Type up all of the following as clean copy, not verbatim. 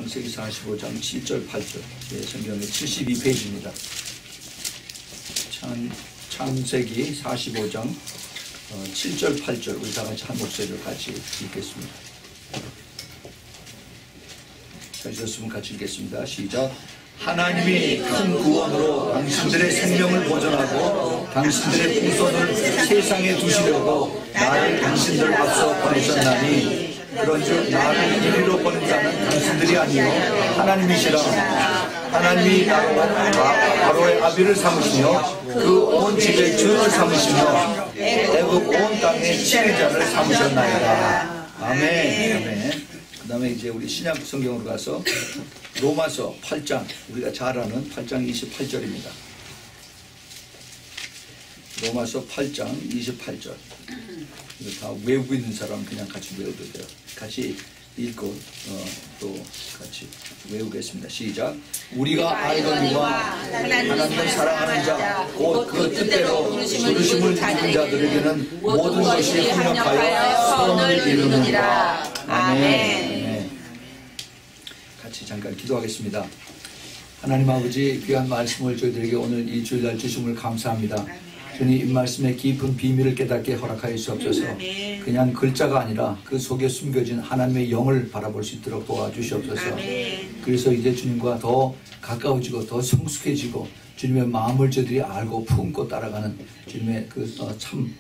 창세기 45장 7절 8절 성경의 72페이지입니다. 창세기 45장 7절 8절 우리 다같이 한 목소리로 같이 읽겠습니다. 찾으셨으면 같이 읽겠습니다. 시작. 하나님이 큰 구원으로 당신들의 생명을 보존하고 당신들의 후손을 세상에 두시려고 나를 당신들 앞서 보내셨나니 그런즉 나를 이리로 보낸 자는 당신들이 아니요 하나님이시라. 하나님이 바로의 아비를 삼으시며 그 온 집의 주를 삼으시며 애굽 온 땅의 지배자를 삼으셨나이다. 아멘. 아멘. 그 다음에 이제 우리 신약 성경으로 가서 로마서 8장, 우리가 잘 아는 8장 28절입니다. 로마서 8장 28절. 이거 다 외우고 있는 사람 그냥 같이 외워도 돼요. 같이 읽고 또 같이 외우겠습니다. 시작. 우리가 알거니와 하나님을 사랑하는 자 곧 그 뜻대로 부르심을 입은 자들에게는 모든 것이 협력하여 선을 이루느니라. 아멘. 같이 잠깐 기도하겠습니다. 하나님 아버지 귀한 말씀을 저희들에게 오늘 이 주일날 주심을 감사합니다. 주님 이 말씀의 깊은 비밀을 깨닫게 허락하여 주옵소서. 그냥 글자가 아니라 그 속에 숨겨진 하나님의 영을 바라볼 수 있도록 도와주시옵소서. 그래서 이제 주님과 더 가까워지고 더 성숙해지고 주님의 마음을 저희들이 알고 품고 따라가는 주님의 그 참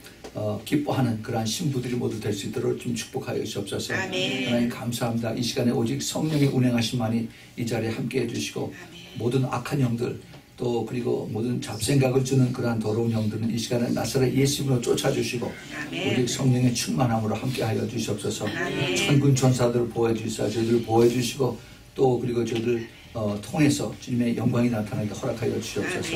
기뻐하는 그러한 신부들이 모두 될 수 있도록 좀 축복하여 주시옵소서. 하나님 감사합니다. 이 시간에 오직 성령의 운행하심만이 이 자리에 함께 해주시고 모든 악한 영들 또 그리고 모든 잡생각을 주는 그러한 더러운 영들은 이 시간에 나사렛 예수님으로 쫓아주시고 오직 성령의 충만함으로 함께하여 주시옵소서. 천군 천사들을 보호해 주시사 저희들을 보호해 주시고 또 그리고 저희들 통해서 주님의 영광이 나타나게 허락하여 주시옵소서.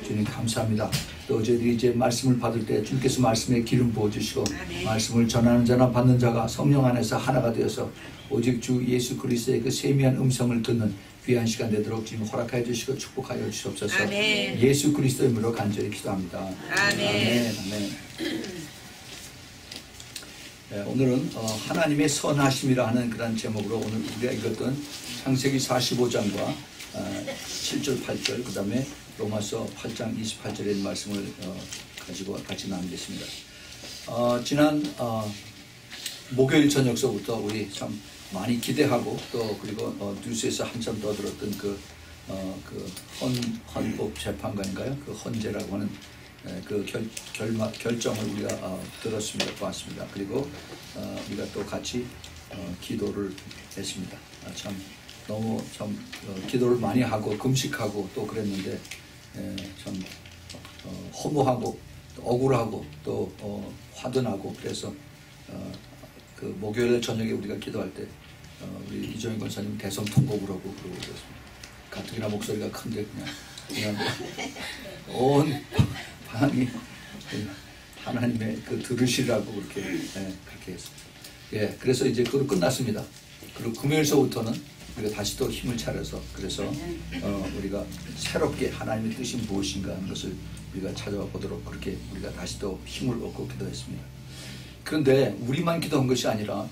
주님 감사합니다. 또 저희들이 이제 말씀을 받을 때 주님께서 말씀에 기름 부어주시고 말씀을 전하는 자나 받는 자가 성령 안에서 하나가 되어서 오직 주 예수 그리스도의 그 세미한 음성을 듣는 귀한 시간 되도록 지금 허락하여 주시고 축복하여 주시옵소서. 아멘. 예수 그리스도의 이름으로 간절히 기도합니다. 아멘. 아멘. 네, 오늘은 하나님의 선하심이라 하는 그런 제목으로 오늘 우리가 읽었던 창세기 45장과 7절 8절 그 다음에 로마서 8장 28절의 말씀을 가지고 같이 나누겠습니다. 지난 목요일 저녁서부터 우리 참 많이 기대하고 또 그리고 뉴스에서 한참 더 들었던 헌법 재판관인가요? 그 헌재라고 하는 그 결정을 우리가 들었습니다. 보았습니다. 그리고 우리가 또 같이 기도를 했습니다. 참 너무 참 기도를 많이 하고 금식하고 또 그랬는데 참 허무하고 또 억울하고 또 화든하고 그래서 그 목요일 저녁에 우리가 기도할 때 우리 이정인 권사님 대성 통곡을 하고 그러고 그랬습니다. 가뜩이나 목소리가 큰데 그냥 온 방이 하나님의 그 들으시라고 그렇게 했습니다. 예, 그래서 이제 그거 끝났습니다. 그리고 금요일서부터는 우리가 다시 또 힘을 차려서 그래서 우리가 새롭게 하나님의 뜻이 무엇인가 하는 것을 우리가 찾아와 보도록 그렇게 우리가 다시 또 힘을 얻고 기도했습니다. 그런데 우리만 기도한 것이 아니라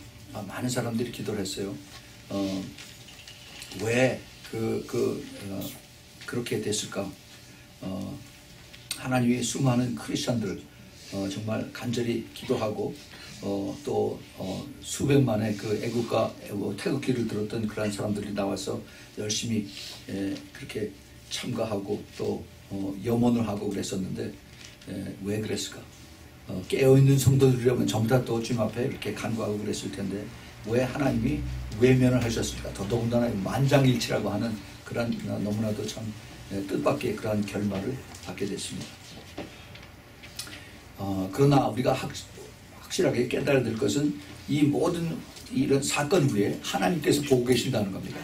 많은 사람들이 기도를 했어요. 왜 그렇게 됐을까? 하나님이 수많은 크리스천들 정말 간절히 기도하고 또 수백만의 그 애국과 태극기를 들었던 그런 사람들이 나와서 열심히 그렇게 참가하고 또 염원을 하고 그랬었는데 왜 그랬을까? 깨어있는 성도들이라면 전부 다 또 주님 앞에 이렇게 간구하고 그랬을 텐데 왜 하나님이 외면을 하셨을까? 더더군다나 만장일치라고 하는 그런 너무나도 참 뜻밖의 그러한 결말을 받게 됐습니다. 그러나 우리가 확실하게 깨달아야 될 것은 이 모든 이런 사건 후에 하나님께서 보고 계신다는 겁니다.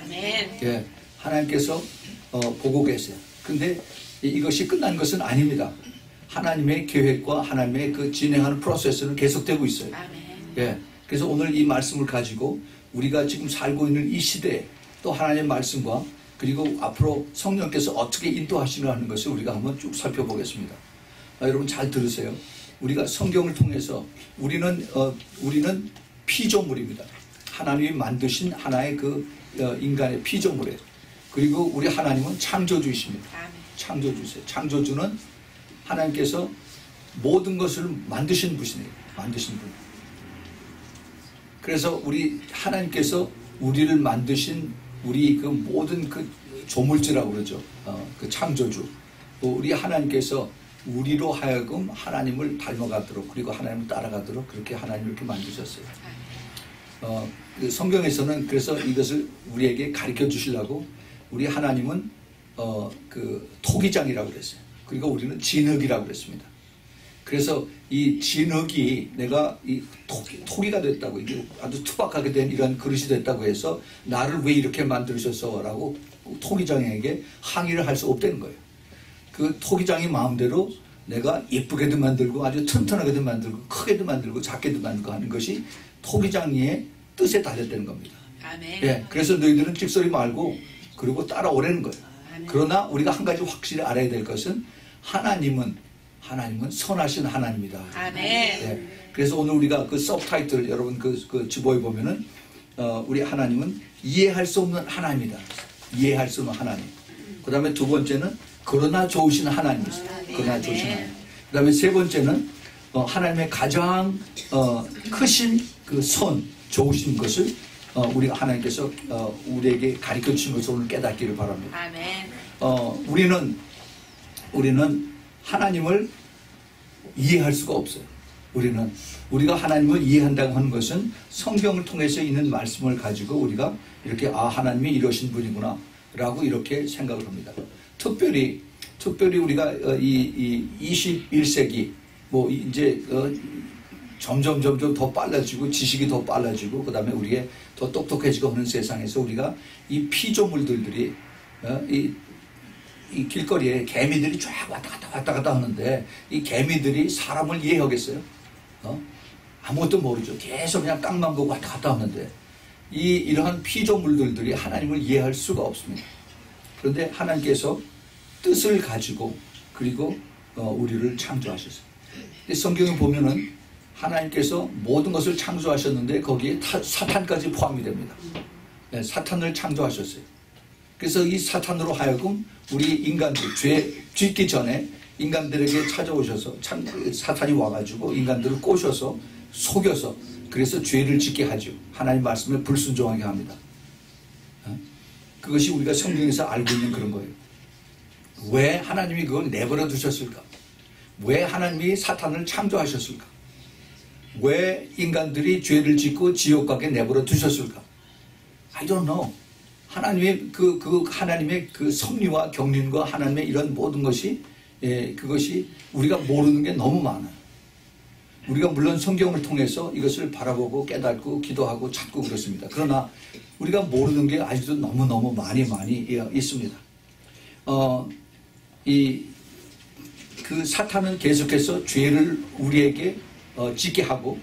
예, 하나님께서 보고 계세요. 근데 이것이 끝난 것은 아닙니다. 하나님의 계획과 하나님의 그 진행하는 프로세스는 계속되고 있어요. 예, 그래서 오늘 이 말씀을 가지고 우리가 지금 살고 있는 이 시대에 또 하나님의 말씀과 그리고 앞으로 성령께서 어떻게 인도하시려 하는 것을 우리가 한번 쭉 살펴보겠습니다. 여러분 잘 들으세요. 우리가 성경을 통해서 우리는 피조물입니다. 하나님이 만드신 하나의 그 인간의 피조물이에요. 그리고 우리 하나님은 창조주이십니다. 창조주세요. 창조주는 하나님께서 모든 것을 만드신 분이에요. 만드신 분. 그래서 우리 하나님께서 우리를 만드신 우리 그 모든 그 조물주라고 그러죠. 그 창조주. 우리 하나님께서 우리로 하여금 하나님을 닮아가도록 그리고 하나님을 따라가도록 그렇게 하나님을 이렇게 만드셨어요. 그 성경에서는 그래서 이것을 우리에게 가르쳐 주시려고 우리 하나님은 그 토기장이라고 그랬어요. 그리고 우리는 진흙이라고 그랬습니다. 그래서 이 진흙이 내가 이 토기가 됐다고 이게 아주 투박하게 된 이런 그릇이 됐다고 해서 나를 왜 이렇게 만드셨어라고 토기장에게 항의를 할 수 없다는 거예요. 그 토기장이 마음대로 내가 예쁘게도 만들고 아주 튼튼하게도 만들고 크게도 만들고 작게도 만들고 하는 것이 토기장의 뜻에 달렸다는 겁니다. 아멘. 예, 그래서 너희들은 찍소리 말고 그리고 따라오라는 거예요. 아멘. 그러나 우리가 한 가지 확실히 알아야 될 것은 하나님은 선하신 하나님이다. 아멘. 예, 그래서 오늘 우리가 그 서브타이틀 여러분 그 주보에 보면은 우리 하나님은 이해할 수 없는 하나님이다. 이해할 수 없는 하나님. 그 다음에 두 번째는 그러나 좋으신 하나님이세요. 그러나 좋으신 하나님. 그 다음에 세 번째는 하나님의 가장 크신 그 손, 좋으신 것을 우리가 하나님께서 우리에게 가르쳐 주신 것을 오늘 깨닫기를 바랍니다. 아멘. 우리는 하나님을 이해할 수가 없어요. 우리가 하나님을 이해한다고 하는 것은 성경을 통해서 있는 말씀을 가지고 우리가 이렇게 하나님이 이러신 분이구나 라고 이렇게 생각을 합니다. 특별히 우리가 이 21세기 뭐 이제 점점 더 빨라지고 지식이 더 빨라지고 그 다음에 우리의 더 똑똑해지고 하는 세상에서 우리가 이 피조물들이 이 길거리에 개미들이 쫙 왔다 갔다 하는데 이 개미들이 사람을 이해하겠어요? 아무것도 모르죠. 계속 그냥 땅만 보고 왔다 갔다 하는데 이러한 피조물들이 하나님을 이해할 수가 없습니다. 그런데 하나님께서 뜻을 가지고 그리고 우리를 창조하셨어요. 성경에 보면은 하나님께서 모든 것을 창조하셨는데 거기에 사탄까지 포함이 됩니다. 네, 사탄을 창조하셨어요. 그래서 이 사탄으로 하여금 우리 인간들 죄 짓기 전에 인간들에게 찾아오셔서 사탄이 와가지고 인간들을 꼬셔서 속여서 그래서 죄를 짓게 하죠. 하나님 말씀에 불순종하게 합니다. 그것이 우리가 성경에서 알고 있는 그런 거예요. 왜 하나님이 그걸 내버려 두셨을까? 왜 하나님이 사탄을 창조하셨을까? 왜 인간들이 죄를 짓고 지옥 가게 내버려 두셨을까? I don't know. 하나님의 하나님의 그 섭리와 경륜과 하나님의 이런 모든 것이 그것이 우리가 모르는 게 너무 많아요. 우리가 물론 성경을 통해서 이것을 바라보고 깨닫고 기도하고 찾고 그렇습니다. 그러나 우리가 모르는 게 아직도 너무 많이 있습니다. 그 사탄은 계속해서 죄를 우리에게 짓게 하고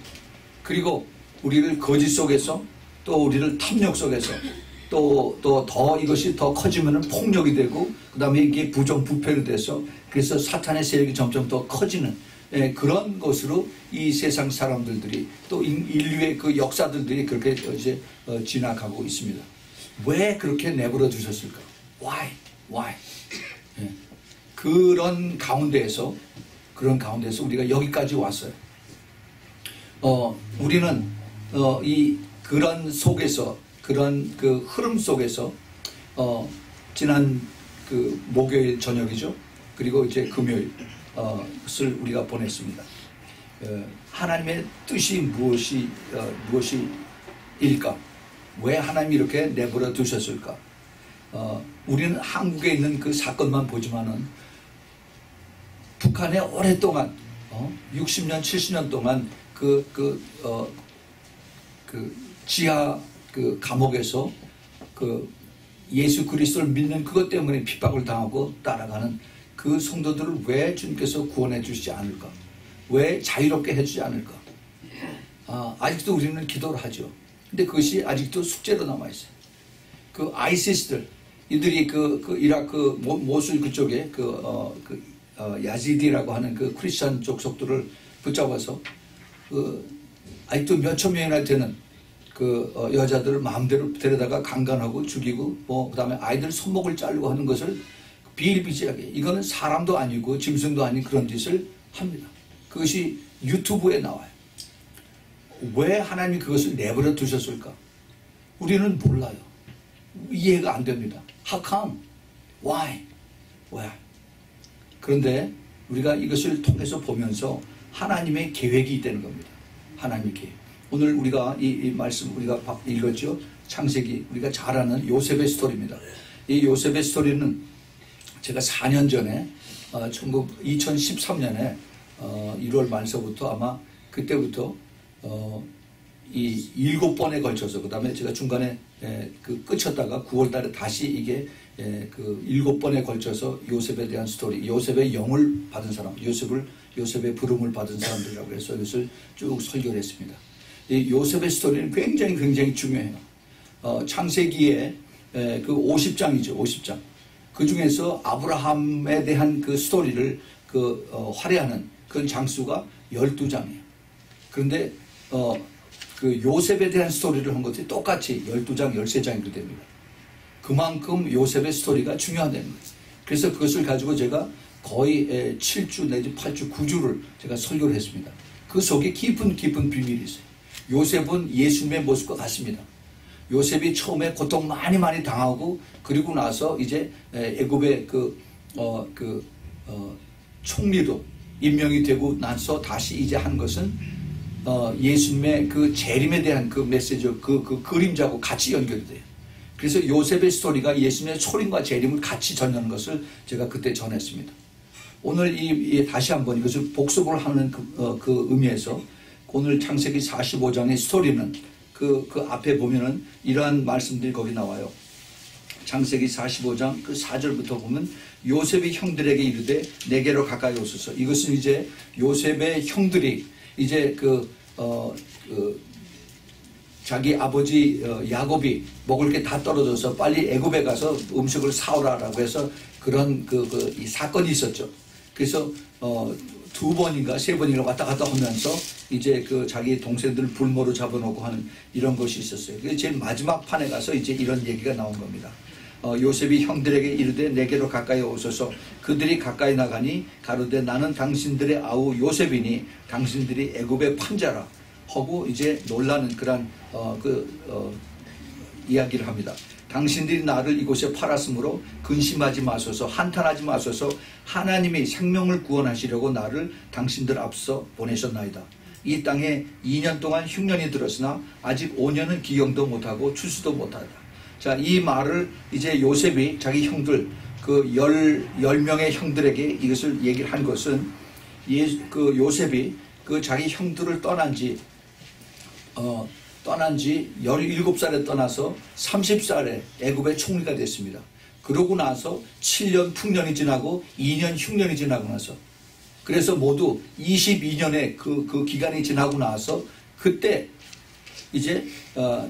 그리고 우리를 거짓 속에서 또 우리를 탐욕 속에서 또 더 이것이 더 커지면 폭력이 되고 그 다음에 이게 부정부패로 돼서 그래서 사탄의 세력이 점점 더 커지는 그런 것으로 이 세상 사람들이 또 인류의 그 역사들이 그렇게 이제 지나가고 있습니다. 왜 그렇게 내버려 두셨을까? Why? 그런 가운데에서 우리가 여기까지 왔어요. 우리는 그런 속에서 그런 그 흐름 속에서 지난 그 목요일 저녁이죠. 그리고 이제 금요일 것을 우리가 보냈습니다. 하나님의 뜻이 무엇일까? 왜 하나님이 이렇게 내버려 두셨을까? 우리는 한국에 있는 그 사건만 보지만은 북한에 오랫동안 60년, 70년 동안 그 지하 그 감옥에서 그 예수 그리스도를 믿는 그것 때문에 핍박을 당하고 따라가는 그 성도들을 왜 주님께서 구원해 주시지 않을까? 왜 자유롭게 해주지 않을까? 아직도 우리는 기도를 하죠. 근데 그것이 아직도 숙제로 남아있어요. 그 아이시스들, 이들이 그 이라크 모술 그쪽에 야지디라고 하는 그 크리스천 족속들을 붙잡아서 아직도 몇천 명이나 되는 여자들을 마음대로 데려다가 강간하고 죽이고 그다음에 아이들 손목을 자르고 하는 것을 비일비재하게, 이거는 사람도 아니고 짐승도 아닌 그런 짓을 합니다. 그것이 유튜브에 나와요. 왜 하나님이 그것을 내버려 두셨을까? 우리는 몰라요. 이해가 안 됩니다. How come? Why? 왜? 그런데 우리가 이것을 통해서 보면서 하나님의 계획이 있다는 겁니다. 하나님의 계획. 오늘 우리가 이 말씀 우리가 읽었죠. 창세기, 우리가 잘 아는 요셉의 스토리입니다. 이 요셉의 스토리는 제가 4년 전에 2013년에 1월 말서부터 아마 그때부터 이 7번에 걸쳐서, 그 다음에 제가 중간에 끝쳤다가 9월 달에 다시 이게 7번에 걸쳐서 요셉에 대한 스토리, 요셉의 영을 받은 사람, 요셉의 부름을 받은 사람들이라고 해서 이것을 쭉 설교를 했습니다. 이 요셉의 스토리는 굉장히 중요해요. 창세기에 그 50장이죠. 50장. 그 중에서 아브라함에 대한 그 스토리를 활애하는 그 장수가 12장이에요. 그런데 그 요셉에 대한 스토리를 한 것이 똑같이 12장, 13장이 됩니다. 그만큼 요셉의 스토리가 중요하다는 거예요. 그래서 그것을 가지고 제가 거의 7주 내지 8주, 9주를 제가 설교를 했습니다. 그 속에 깊은 비밀이 있어요. 요셉은 예수님의 모습과 같습니다. 요셉이 처음에 고통 많이 당하고, 그리고 나서 이제 애굽의 총리로 임명이 되고 나서 다시 이제 한 것은 예수님의 그 재림에 대한 그 메시지, 그 그림자하고 같이 연결이 돼요. 그래서 요셉의 스토리가 예수님의 초림과 재림을 같이 전하는 것을 제가 그때 전했습니다. 오늘 다시 한번 이것을 복습을 하는 그 의미에서 오늘 창세기 45장의 스토리는 그 앞에 보면은 이러한 말씀들이 거기 나와요. 창세기 45장 그 4절부터 보면 요셉이 형들에게 이르되 내게로 가까이 오소서. 이것은 이제 요셉의 형들이 이제 자기 아버지 야곱이 먹을 게 다 떨어져서 빨리 애굽에 가서 음식을 사오라라고 해서 그런 이 사건이 있었죠. 그래서 2번인가 3번인가 왔다 갔다 하면서 이제 자기 동생들을 불모로 잡아놓고 하는 이런 것이 있었어요. 그래서 제일 마지막 판에 가서 이제 이런 얘기가 나온 겁니다. 요셉이 형들에게 이르되 내게로 가까이 오소서. 그들이 가까이 나가니 가로되 나는 당신들의 아우 요셉이니 당신들이 애굽의 판자라 하고 이제 놀라는 그런 이야기를 합니다. 당신들이 나를 이곳에 팔았으므로 근심하지 마소서, 한탄하지 마소서. 하나님이 생명을 구원하시려고 나를 당신들 앞서 보내셨나이다. 이 땅에 2년 동안 흉년이 들었으나 아직 5년은 기경도 못하고 추수도 못하다. 자, 이 말을 이제 요셉이 자기 형들, 10명의 형들에게 이것을 얘기를 한 것은 요셉이 자기 형들을 떠난 지 17살에 떠나서 30살에 애굽의 총리가 됐습니다. 그러고 나서 7년 풍년이 지나고 2년 흉년이 지나고 나서, 그래서 모두 22년의 그 기간이 지나고 나서 그때 이제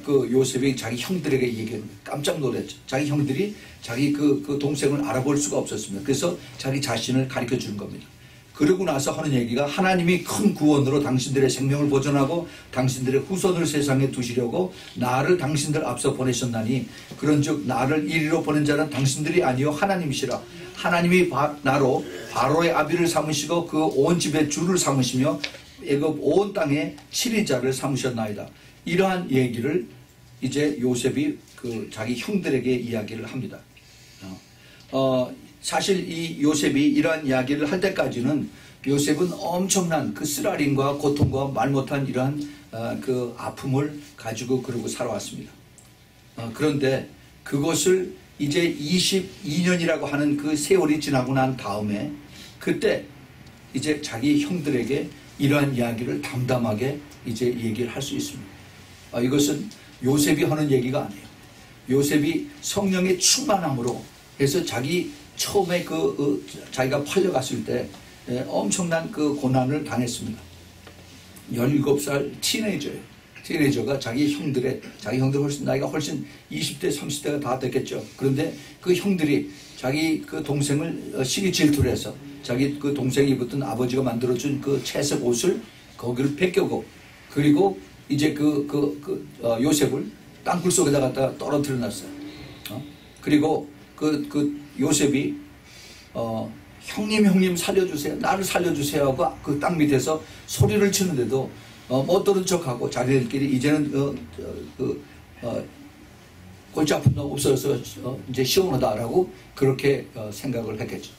요셉이 자기 형들에게 얘기했는데 깜짝 놀랐죠. 자기 형들이 자기 그 동생을 알아볼 수가 없었습니다. 그래서 자기 자신을 가르쳐 주는 겁니다. 그러고 나서 하는 얘기가 하나님이 큰 구원으로 당신들의 생명을 보존하고 당신들의 후손을 세상에 두시려고 나를 당신들 앞서 보내셨나니 그런즉 나를 이리로 보낸 자는 당신들이 아니요 하나님이시라. 하나님이 나로 바로의 아비를 삼으시고 그 온 집의 주를 삼으시며 애굽 온 땅에 치리자를 삼으셨나이다. 이러한 얘기를 이제 요셉이 자기 형들에게 이야기를 합니다. 사실 이 요셉이 이러한 이야기를 할 때까지는 요셉은 엄청난 그 쓰라림과 고통과 말 못한 이러한 그 아픔을 가지고 그러고 살아왔습니다. 그런데 그것을 이제 22년이라고 하는 그 세월이 지나고 난 다음에 그때 이제 자기 형들에게 이러한 이야기를 담담하게 이제 얘기를 할 수 있습니다. 이것은 요셉이 하는 얘기가 아니에요. 요셉이 성령의 충만함으로 해서 자기 처음에 자기가 팔려갔을 때 엄청난 그 고난을 당했습니다. 17살 티네이저가 자기 형들 훨씬 나이가 훨씬 20대 30대가 다 됐겠죠. 그런데 그 형들이 자기 그 동생을 시기 질투를 해서 자기 그 동생이 입었던 아버지가 만들어준 그 채색 옷을 거기를 벗겨고, 그리고 이제 요셉을 땅굴 속에다 갖다가 떨어뜨려 놨어요. 그리고 그 요셉이 형님 살려주세요, 나를 살려주세요 하고 그 땅 밑에서 소리를 치는데도 못 들은 척하고 자기들끼리 이제는 골치 아픈 놈 없어서 이제 시원하다라고 그렇게 생각을 했겠죠.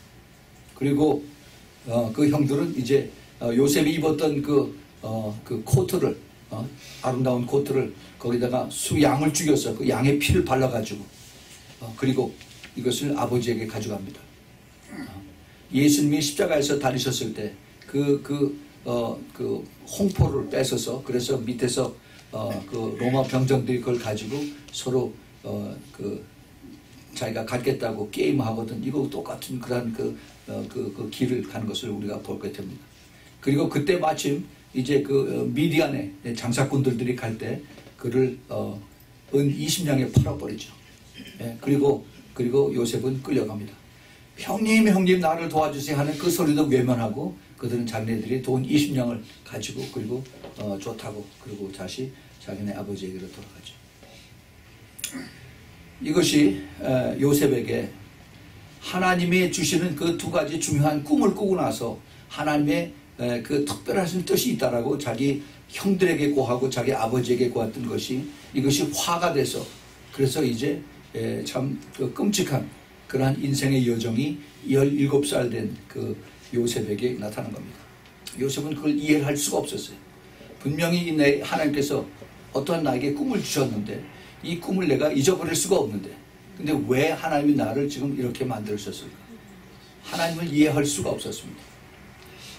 그리고 그 형들은 이제 요셉이 입었던 그 코트를 아름다운 코트를 거기다가 수양을 죽였어. 그 양의 피를 발라가지고 그리고 이것을 아버지에게 가져갑니다. 예수님이 십자가에서 달리셨을 때 그 홍포를 뺏어서 그래서 밑에서 그 로마 병정들이 그걸 가지고 서로 자기가 갖겠다고 게임하거든. 이거 똑같은 그런 그 길을 가는 것을 우리가 보게 됩니다. 그리고 그때 마침 이제 미디안의 장사꾼들이 갈 때 그를 은 20냥에 팔아버리죠. 예, 그리고 요셉은 끌려갑니다. 형님 나를 도와주세요 하는 그 소리도 외면하고 그들은 자기네들이 돈 20냥을 가지고 그리고 좋다고 그리고 다시 자기네 아버지에게로 돌아가죠. 이것이 요셉에게 하나님이 주시는 그 두 가지 중요한 꿈을 꾸고 나서 하나님의 그 특별하신 뜻이 있다라고 자기 형들에게 고하고 자기 아버지에게 고했던 것이 이것이 화가 돼서 그래서 이제 참 끔찍한 그러한 인생의 여정이 17살 된 그 요셉에게 나타난 겁니다. 요셉은 그걸 이해할 수가 없었어요. 분명히 하나님께서 어떠한 나에게 꿈을 주셨는데 이 꿈을 내가 잊어버릴 수가 없는데 근데 왜 하나님이 나를 지금 이렇게 만드셨을까? 하나님을 이해할 수가 없었습니다.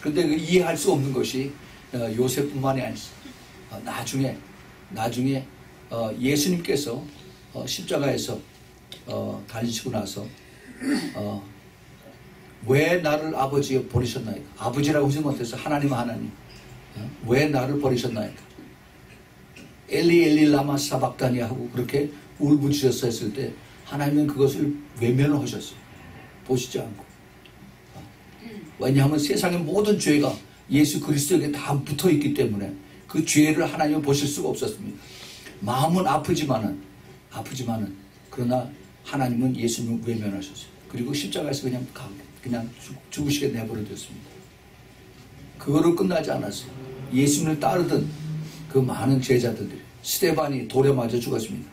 그런데 그 이해할 수 없는 것이 요셉뿐만이 아니었어요. 나중에 예수님께서 십자가에서 달리시고 나서 왜 나를 아버지에 버리셨나이까? 아버지라고 하지 못해서 하나님 왜 나를 버리셨나이까? 엘리 라마 사박다니 하고 그렇게 울부짖어서 했을 때 하나님은 그것을 외면을 하셨어요. 보시지 않고. 왜냐하면 세상의 모든 죄가 예수 그리스도에게 다 붙어있기 때문에 그 죄를 하나님은 보실 수가 없었습니다. 마음은 아프지만은 그러나 하나님은 예수님을 외면하셨어요. 그리고 십자가에서 그냥 죽으시게 내버려뒀습니다. 그거로 끝나지 않았어요. 예수님을 따르던 그 많은 제자들이 스데반이 돌에 맞아 죽었습니다.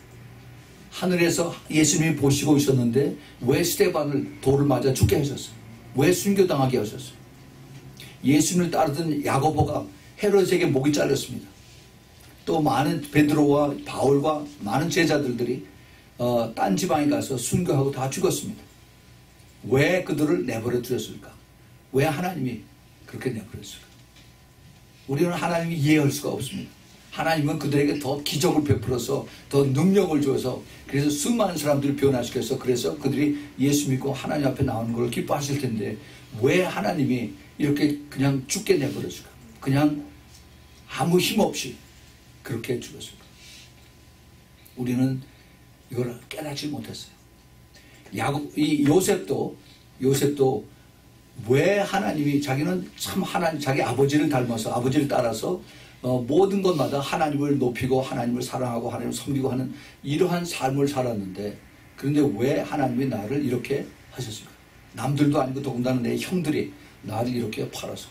하늘에서 예수님이 보시고 있었는데 왜 스데반을 돌을 맞아 죽게 하셨어요? 왜 순교당하게 하셨어요? 예수님을 따르던 야고보가 헤롯에게 목이 잘렸습니다. 또 많은 베드로와 바울과 많은 제자들이 딴 지방에 가서 순교하고 다 죽었습니다. 왜 그들을 내버려 두었을까? 왜 하나님이 그렇게 내버렸을까? 우리는 하나님이 이해할 수가 없습니다. 하나님은 그들에게 더 기적을 베풀어서 더 능력을 줘서 그래서 수많은 사람들을 변화시켜서 그래서 그들이 예수 믿고 하나님 앞에 나오는 걸 기뻐하실 텐데 왜 하나님이 이렇게 그냥 죽게 내버렸을까? 그냥 아무 힘 없이 그렇게 죽었을까? 우리는 이걸 깨닫지 못했어요. 이 요셉도 왜 하나님이 자기는 참 자기 아버지를 닮아서 아버지를 따라서 모든 것마다 하나님을 높이고 하나님을 사랑하고 하나님을 섬기고 하는 이러한 삶을 살았는데 그런데 왜 하나님이 나를 이렇게 하셨을까? 남들도 아니고 더군다나 내 형들이 나를 이렇게 팔아서.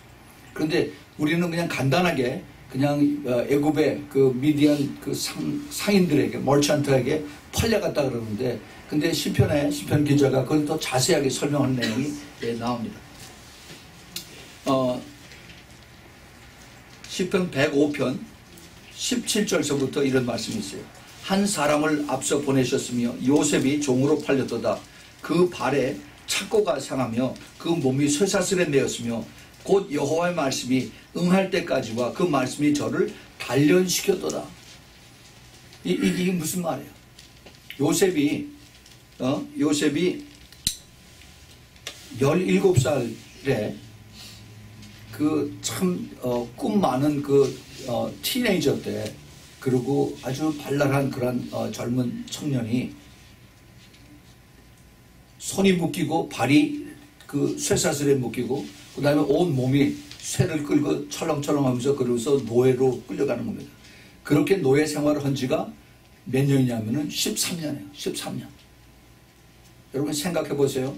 그런데 우리는 그냥 간단하게 그냥 애굽의 그 미디안 그 상인들에게 머천트에게 팔려갔다 그러는데 근데 시편 기자가 그걸 더 자세하게 설명하는 내용이 나옵니다. 시편 105편 17절서부터 이런 말씀이 있어요. 한 사람을 앞서 보내셨으며 요셉이 종으로 팔렸도다. 그 발에 착고가 상하며 그 몸이 쇠사슬에 매었으며 곧 여호와의 말씀이 응할 때까지와 그 말씀이 저를 단련시켰도다. 이게 무슨 말이에요? 요셉이 17살에 그 참 꿈 많은 티네이저 때 그리고 아주 발랄한 그런 젊은 청년이 손이 묶이고 발이 그 쇠사슬에 묶이고 그 다음에 온 몸이 쇠를 끌고 철렁철렁하면서 그러면서 노예로 끌려가는 겁니다. 그렇게 노예 생활을 한 지가 몇 년이냐면은 13년이에요. 13년. 여러분 생각해 보세요.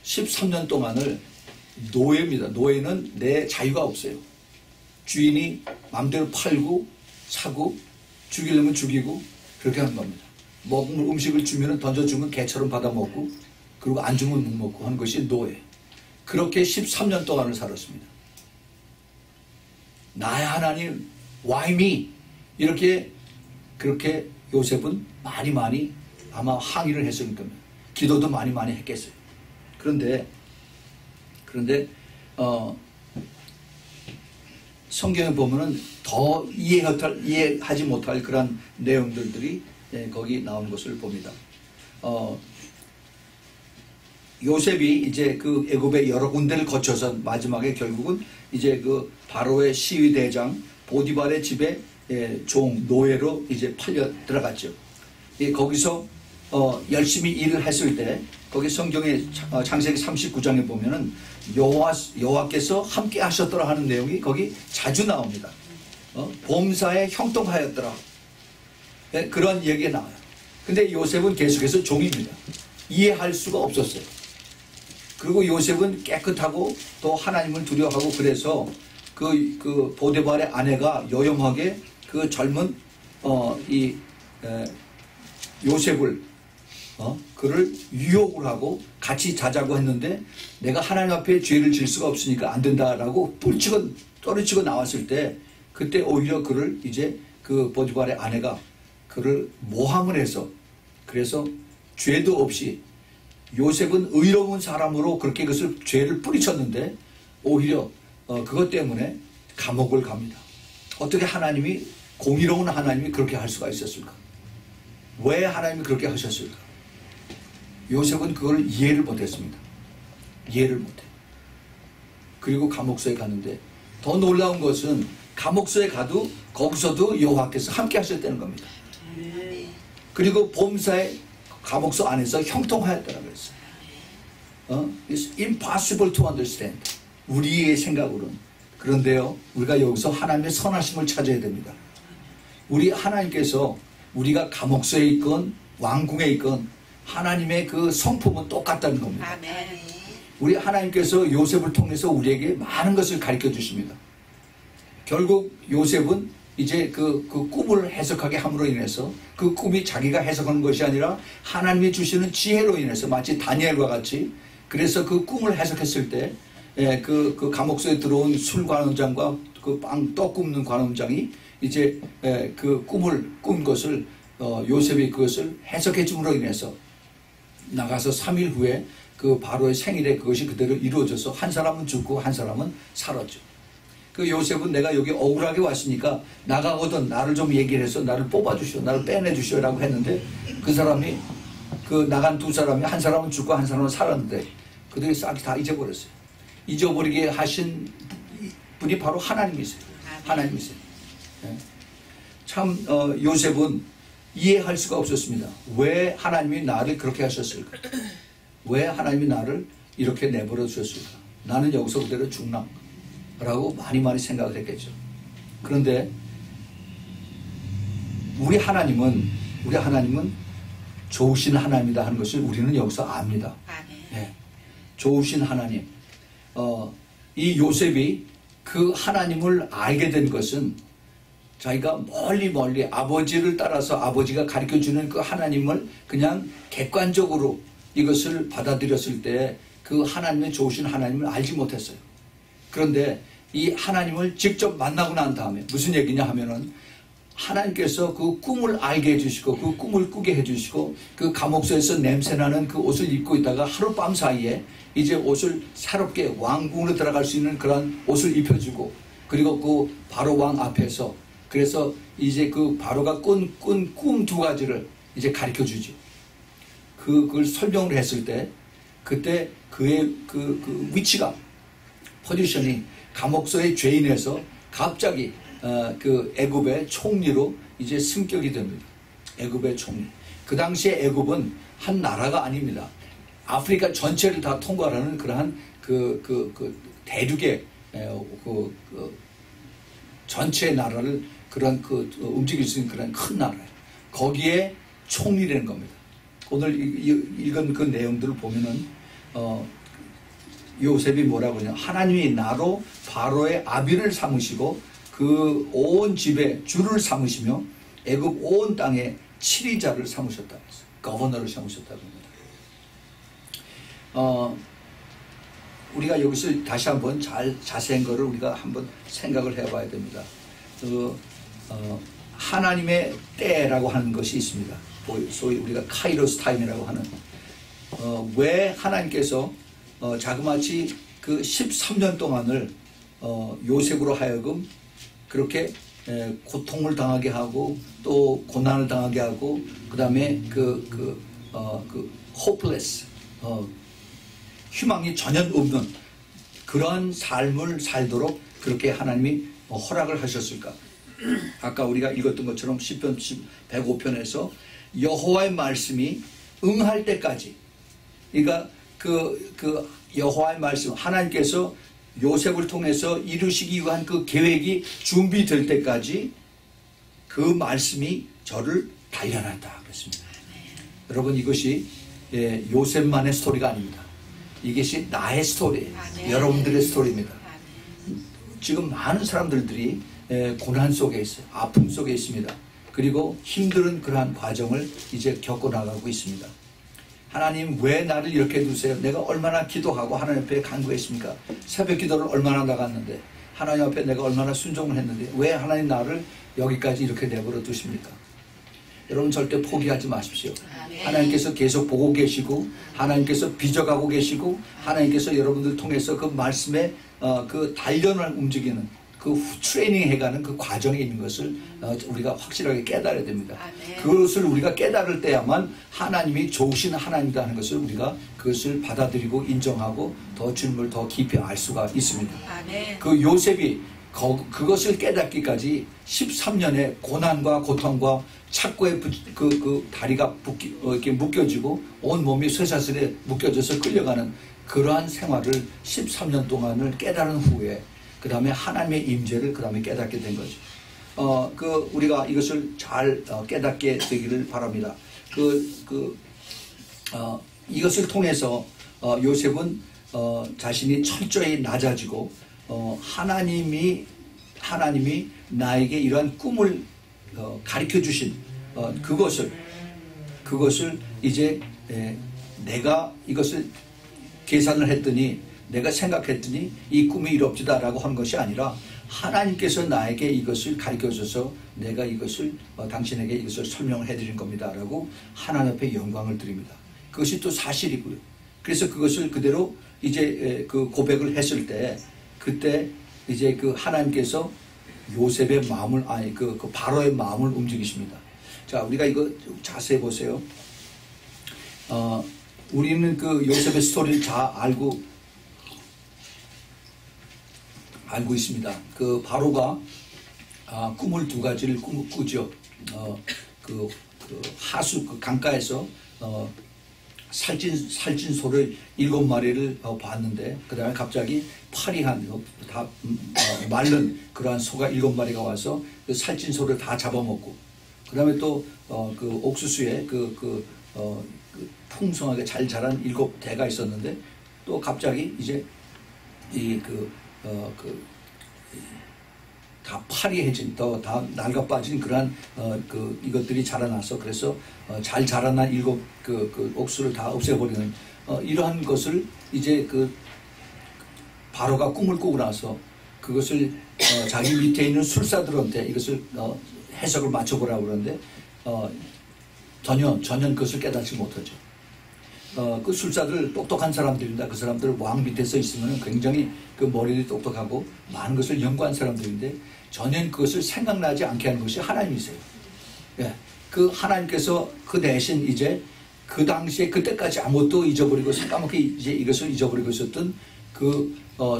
13년 동안을 노예입니다. 노예는 내 자유가 없어요. 주인이 마음대로 팔고 사고 죽이려면 죽이고 그렇게 하는 겁니다. 먹을 음식을 주면 던져주면 개처럼 받아먹고 그리고 안 주면 못 먹고 하는 것이 노예. 그렇게 13년 동안을 살았습니다. 나의 하나님, why me? 이렇게 그렇게 요셉은 많이 아마 항의를 했을 겁니다. 기도도 많이 했겠어요. 그런데 성경에 보면은 더 이해하지 못할 그런 내용들이 거기 나온 것을 봅니다. 요셉이 이제 그 애굽의 여러 군데를 거쳐서 마지막에 결국은 이제 그 바로의 시위대장 보디발의 집에 종 노예로 이제 팔려 들어갔죠. 거기서 열심히 일을 했을 때 거기 성경의 창세기 39장에 보면은 여호와께서 함께 하셨더라 하는 내용이 거기 자주 나옵니다. 범사에 형통하였더라. 그런 얘기가 나와요. 근데 요셉은 계속해서 종입니다. 이해할 수가 없었어요. 그리고 요셉은 깨끗하고 또 하나님을 두려워하고 그래서 그 보디발의 아내가 요염하게 그 젊은 요셉을 그를 유혹을 하고 같이 자자고 했는데 내가 하나님 앞에 죄를 질 수가 없으니까 안 된다라고 떨어치고 나왔을 때 그때 오히려 그를 이제 그 보디발의 아내가 그를 모함을 해서 그래서 죄도 없이 요셉은 의로운 사람으로 그렇게 그것을 죄를 뿌리쳤는데 오히려 그것 때문에 감옥을 갑니다. 어떻게 하나님이 공의로운 하나님이 그렇게 할 수가 있었을까? 왜 하나님이 그렇게 하셨을까? 요셉은 그걸 이해를 못했습니다. 이해를 못해. 그리고 감옥소에 가는데 더 놀라운 것은 감옥소에 가도 거기서도 여호와께서 함께 하셨다는 겁니다. 그리고 범사의 감옥소 안에서 형통하였다고 그랬어요. It's impossible to understand. 우리의 생각으로는. 그런데요, 우리가 여기서 하나님의 선하심을 찾아야 됩니다. 우리 하나님께서 우리가 감옥소에 있건 왕궁에 있건 하나님의 그 성품은 똑같다는 겁니다. 아멘. 우리 하나님께서 요셉을 통해서 우리에게 많은 것을 가르쳐 주십니다. 결국 요셉은 이제 그 꿈을 해석하게 함으로 인해서 그 꿈이 자기가 해석하는 것이 아니라 하나님이 주시는 지혜로 인해서 마치 다니엘과 같이 그래서 그 꿈을 해석했을 때 그 감옥소에 들어온 술 관원장과 그 떡 굽는 관원장이 이제 그 꿈을 꾼 것을 요셉이 그것을 해석해 줌으로 인해서 나가서 3일 후에 그 바로의 생일에 그것이 그대로 이루어져서 한 사람은 죽고 한 사람은 살았죠. 그 요셉은 내가 여기 억울하게 왔으니까 나가거든 나를 좀 얘기를 해서 나를 뽑아주시오, 나를 빼내주시오 라고 했는데 그 사람이 그 나간 두 사람이 한 사람은 죽고 한 사람은 살았는데 그들이 싹 다 잊어버렸어요. 잊어버리게 하신 분이 바로 하나님이세요. 하나님이세요. 참 요셉은 이해할 수가 없었습니다. 왜 하나님이 나를 그렇게 하셨을까? 왜 하나님이 나를 이렇게 내버려 주셨을까? 나는 여기서 그대로 죽나? 라고 많이 생각을 했겠죠. 그런데 우리 하나님은 좋으신 하나님이다 하는 것을 우리는 여기서 압니다. 네. 좋으신 하나님. 이 요셉이 그 하나님을 알게 된 것은 자기가 멀리 아버지를 따라서 아버지가 가르쳐주는 그 하나님을 그냥 객관적으로 이것을 받아들였을 때 그 하나님의 좋으신 하나님을 알지 못했어요. 그런데 이 하나님을 직접 만나고 난 다음에 무슨 얘기냐 하면은 하나님께서 그 꿈을 알게 해주시고 그 꿈을 꾸게 해주시고 그 감옥소에서 냄새나는 그 옷을 입고 있다가 하룻밤 사이에 이제 옷을 새롭게 왕궁으로 들어갈 수 있는 그런 옷을 입혀주고 그리고 그 바로 왕 앞에서 그래서 이제 그 바로가 꾼 꿈 두 가지를 이제 가르쳐 주죠. 그걸 설명을 했을 때 그때 그의 그 위치가 포지션이 감옥소의 죄인에서 갑자기 그 애굽의 총리로 이제 승격이 됩니다. 애굽의 총리. 그 당시에 애굽은 한 나라가 아닙니다. 아프리카 전체를 다 통과하는 그러한 그 대륙의 전체 나라를 그런 움직일 수 있는 그런 큰 나라예요. 거기에 총리라는 겁니다. 오늘 읽은 그 내용들을 보면은 요셉이 뭐라고 하냐, 하나님이 나로 바로의 아비를 삼으시고 그 온 집에 주를 삼으시며 애굽 온 땅에 치리자를 삼으셨다고 했어요. 거버너를 삼으셨다고 합니다. 우리가 여기서 다시 한번 자세한 거를 우리가 한번 생각을 해봐야 됩니다. 하나님의 때라고 하는 것이 있습니다. 소위 우리가 카이로스 타임이라고 하는, 왜 하나님께서 자그마치 그 13년 동안을 요셉으로 하여금 그렇게 고통을 당하게 하고 또 고난을 당하게 하고, 그 다음에 hopeless, 희망이 전혀 없는 그런 삶을 살도록 그렇게 하나님이 허락을 하셨을까? 아까 우리가 읽었던 것처럼 시편 105편에서 여호와의 말씀이 응할 때까지, 그러니까 그 여호와의 말씀, 하나님께서 요셉을 통해서 이루시기 위한 그 계획이 준비될 때까지 그 말씀이 저를 단련한다 그랬습니다. 여러분, 이것이 요셉만의 스토리가 아닙니다. 이것이 나의 스토리예요. 여러분들의 스토리입니다. 지금 많은 사람들이 고난 속에 있어요. 아픔 속에 있습니다. 그리고 힘든 그러한 과정을 이제 겪어나가고 있습니다. 하나님, 왜 나를 이렇게 두세요? 내가 얼마나 기도하고 하나님 앞에 간구했습니까? 새벽 기도를 얼마나 나갔는데, 하나님 앞에 내가 얼마나 순종을 했는데 왜 하나님 나를 여기까지 이렇게 내버려 두십니까? 여러분, 절대 포기하지 마십시오. 하나님께서 계속 보고 계시고, 하나님께서 빚어가고 계시고, 하나님께서 여러분들 통해서 그 말씀에 그 단련을 움직이는 그 트레이닝 해가는 그 과정에 있는 것을 우리가 확실하게 깨달아야 됩니다. 그것을 우리가 깨달을 때야만 하나님이 좋으신 하나님이다 하는 것을 우리가 그것을 받아들이고 인정하고 더 주님을 더 깊이 알 수가 있습니다. 그 요셉이 그것을 깨닫기까지 13년의 고난과 고통과 착고에 그 다리가 이렇게 묶여지고 온 몸이 쇠사슬에 묶여져서 끌려가는 그러한 생활을 13년 동안을 깨달은 후에 그 다음에 하나님의 임재를 그 다음에 깨닫게 된 거죠. 우리가 이것을 잘 깨닫게 되기를 바랍니다. 이것을 통해서 요셉은 자신이 철저히 낮아지고 하나님이 나에게 이러한 꿈을 가르쳐 주신 그것을 이제 내가 이것을 계산을 했더니, 내가 생각했더니 이 꿈이 이롭지다라고 한 것이 아니라 하나님께서 나에게 이것을 가르쳐줘서 내가 이것을 당신에게 이것을 설명을 해드린 겁니다라고 하나님 앞에 영광을 드립니다. 그것이 또 사실이고요. 그래서 그것을 그대로 이제 그 고백을 했을 때, 그때 이제 그 하나님께서 요셉의 마음을, 그 바로의 마음을 움직이십니다. 자, 우리가 이거 자세히 보세요. 우리는 그 요셉의 스토리를 다 알고 있습니다. 그 바로가 꿈을 두 가지를 꾸죠. 그 하수 그 강가에서 살찐 소를 7마리를 봤는데, 그 다음에 갑자기 파리한 다 마른 그러한 소가 7마리가 와서 그 살찐 소를 다 잡아먹고, 그 다음에 또 그 옥수수에 풍성하게 잘 자란 7대가 있었는데, 또 갑자기 이제 다 파리해진, 다 낡아 빠진 그러한 이것들이 자라나서, 그래서 잘 자라난 7 옥수를 다 없애버리는 이러한 것을 이제 바로가 꿈을 꾸고 나서 그것을 자기 밑에 있는 술사들한테 이것을 해석을 맞춰보라고 그러는데 전혀 그것을 깨닫지 못하죠. 그 술사들 똑똑한 사람들입니다. 그 사람들 왕 밑에 서 있으면 굉장히 그 머리를 똑똑하고 많은 것을 연구한 사람들인데 전혀 그것을 생각나지 않게 하는 것이 하나님이세요. 예, 그 하나님께서 그 대신 이제 그 당시에 그때까지 아무것도 잊어버리고 새까맣게 이제 이것을 잊어버리고 있었던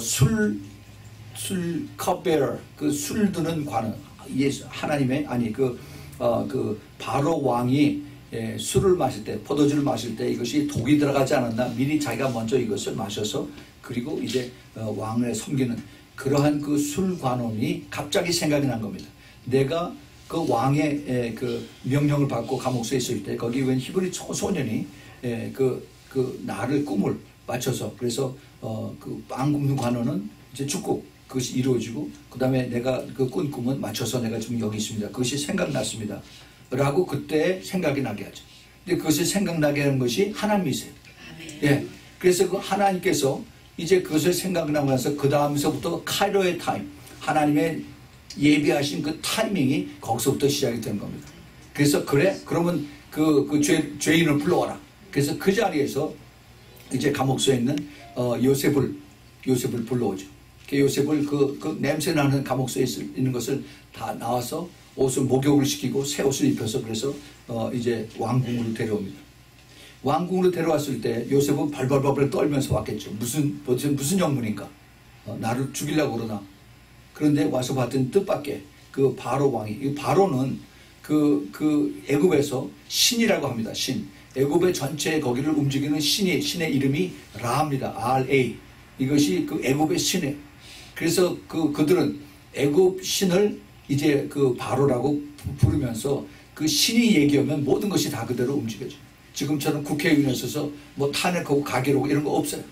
술 컵베어, 그 술 드는 관원, 하나님의 바로 왕이 술을 마실 때, 포도주를 마실 때 이것이 독이 들어가지 않았나 미리 자기가 먼저 이것을 마셔서, 그리고 이제 왕을 섬기는 그러한 그 술관원이 갑자기 생각이 난 겁니다. 내가 그 왕의 그 명령을 받고 감옥소에 있을 때 거기 웬 히브리 소년이 그 나를 꿈을 맞춰서 그래서 그 빵 굽는 관원은 이제 죽고 그것이 이루어지고 그 다음에 내가 그 꾼 꿈은 맞춰서 내가 지금 여기 있습니다. 그것이 생각났습니다. 라고 그때 생각이 나게 하죠. 근데 그것을 생각나게 하는 것이 하나님이세요. 예. 그래서 그 하나님께서 이제 그것을 생각나고 나서 그 다음서부터 카이로의 타임, 하나님의 예비하신 그 타이밍이 거기서부터 시작이 되는 겁니다. 그래서 그래? 그러면 그 죄인을 불러와라. 그래서 그 자리에서 이제 감옥소에 있는 요셉을 불러오죠. 그 요셉을 그 냄새나는 감옥소에 있는 것을 다 나와서 옷을 목욕을 시키고 새 옷을 입혀서 그래서 이제 왕궁으로 데려옵니다. 왕궁으로 데려왔을 때 요셉은 발발발발 떨면서 왔겠죠. 무슨 영문인가? 나를 죽이려고 그러나? 그런데 와서 봤더니 뜻밖의 그 바로 왕이, 이 바로는 그 애굽에서 신이라고 합니다. 신. 애굽의 전체 거기를 움직이는 신의 이름이 라입니다. RA. 이것이 그 애굽의 신이에요. 그래서 그들은 애굽 신을 이제 그 바로라고 부르면서 그 신이 얘기하면 모든 것이 다 그대로 움직여져요. 지금처럼 국회의원에 있어서 뭐 탄핵하고 가결하고 이런 거 없어요.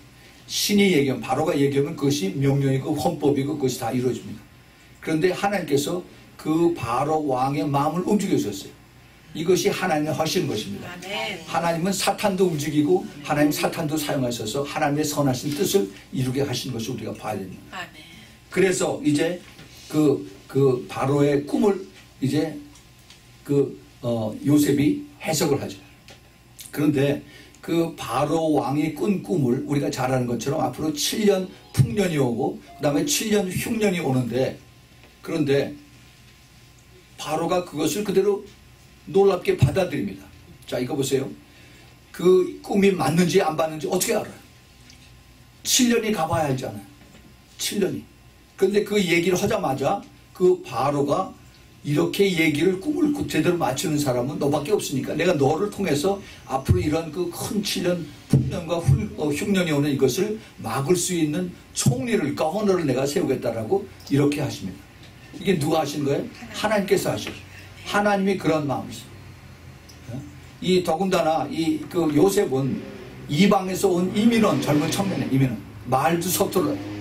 신이 얘기하면, 바로가 얘기하면 그것이 명령이고 헌법이고 그것이 다 이루어집니다. 그런데 하나님께서 그 바로 왕의 마음을 움직여 주셨어요. 이것이 하나님의 하시는 것입니다. 하나님은 사탄도 움직이고 하나님 사탄도 사용하셔서 하나님의 선하신 뜻을 이루게 하시는 것을 우리가 봐야 됩니다. 그래서 이제 그 바로의 꿈을 이제 요셉이 해석을 하죠. 그런데 그 바로 왕이 꾼 꿈을 우리가 잘 아는 것처럼 앞으로 7년 풍년이 오고 그 다음에 7년 흉년이 오는데, 그런데 바로가 그것을 그대로 놀랍게 받아들입니다. 자, 이거 보세요. 그 꿈이 맞는지 안 맞는지 어떻게 알아요? 7년이 가봐야 알잖아요. 7년이. 그런데 그 얘기를 하자마자 그 바로가 이렇게 얘기를 꿈을 제대로 맞추는 사람은 너밖에 없으니까 내가 너를 통해서 앞으로 이런 그 큰 7년 풍년과 흉년이 오는 이것을 막을 수 있는 총리를, 거버너를 내가 세우겠다라고 이렇게 하십니다. 이게 누가 하신 거예요? 하나님께서 하셨어요. 하나님이 그런 마음이세요. 이 더군다나 그 요셉은 이방에서 온 이민원, 젊은 청년의 이민원, 말도 서툴러요.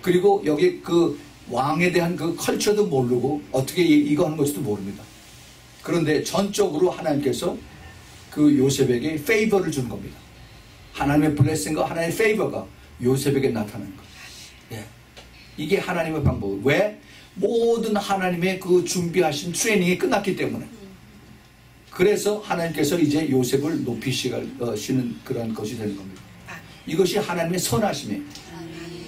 그리고 여기 그 왕에 대한 그 컬처도 모르고 어떻게 이거 하는 것도 모릅니다. 그런데 전적으로 하나님께서 그 요셉에게 페이버를 준 겁니다. 하나님의 블레싱과 하나님의 페이버가 요셉에게 나타나는 거예요. 예. 이게 하나님의 방법. 왜? 모든 하나님의 그 준비하신 트레이닝이 끝났기 때문에. 그래서 하나님께서 이제 요셉을 높이시는 그런 것이 되는 겁니다. 이것이 하나님의 선하심이에요.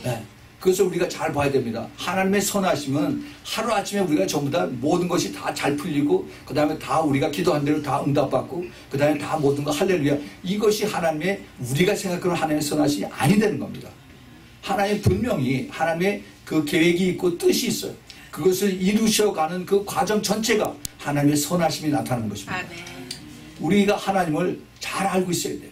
예. 그것을 우리가 잘 봐야 됩니다. 하나님의 선하심은 하루아침에 우리가 전부 다 모든 것이 다 잘 풀리고 그 다음에 다 우리가 기도한 대로 다 응답받고 그 다음에 다 모든 거 할렐루야, 이것이 하나님의, 우리가 생각하는 하나님의 선하심이 아니 되는 겁니다. 하나님 분명히 하나님의 그 계획이 있고 뜻이 있어요. 그것을 이루셔가는 그 과정 전체가 하나님의 선하심이 나타나는 것입니다. 우리가 하나님을 잘 알고 있어야 돼요.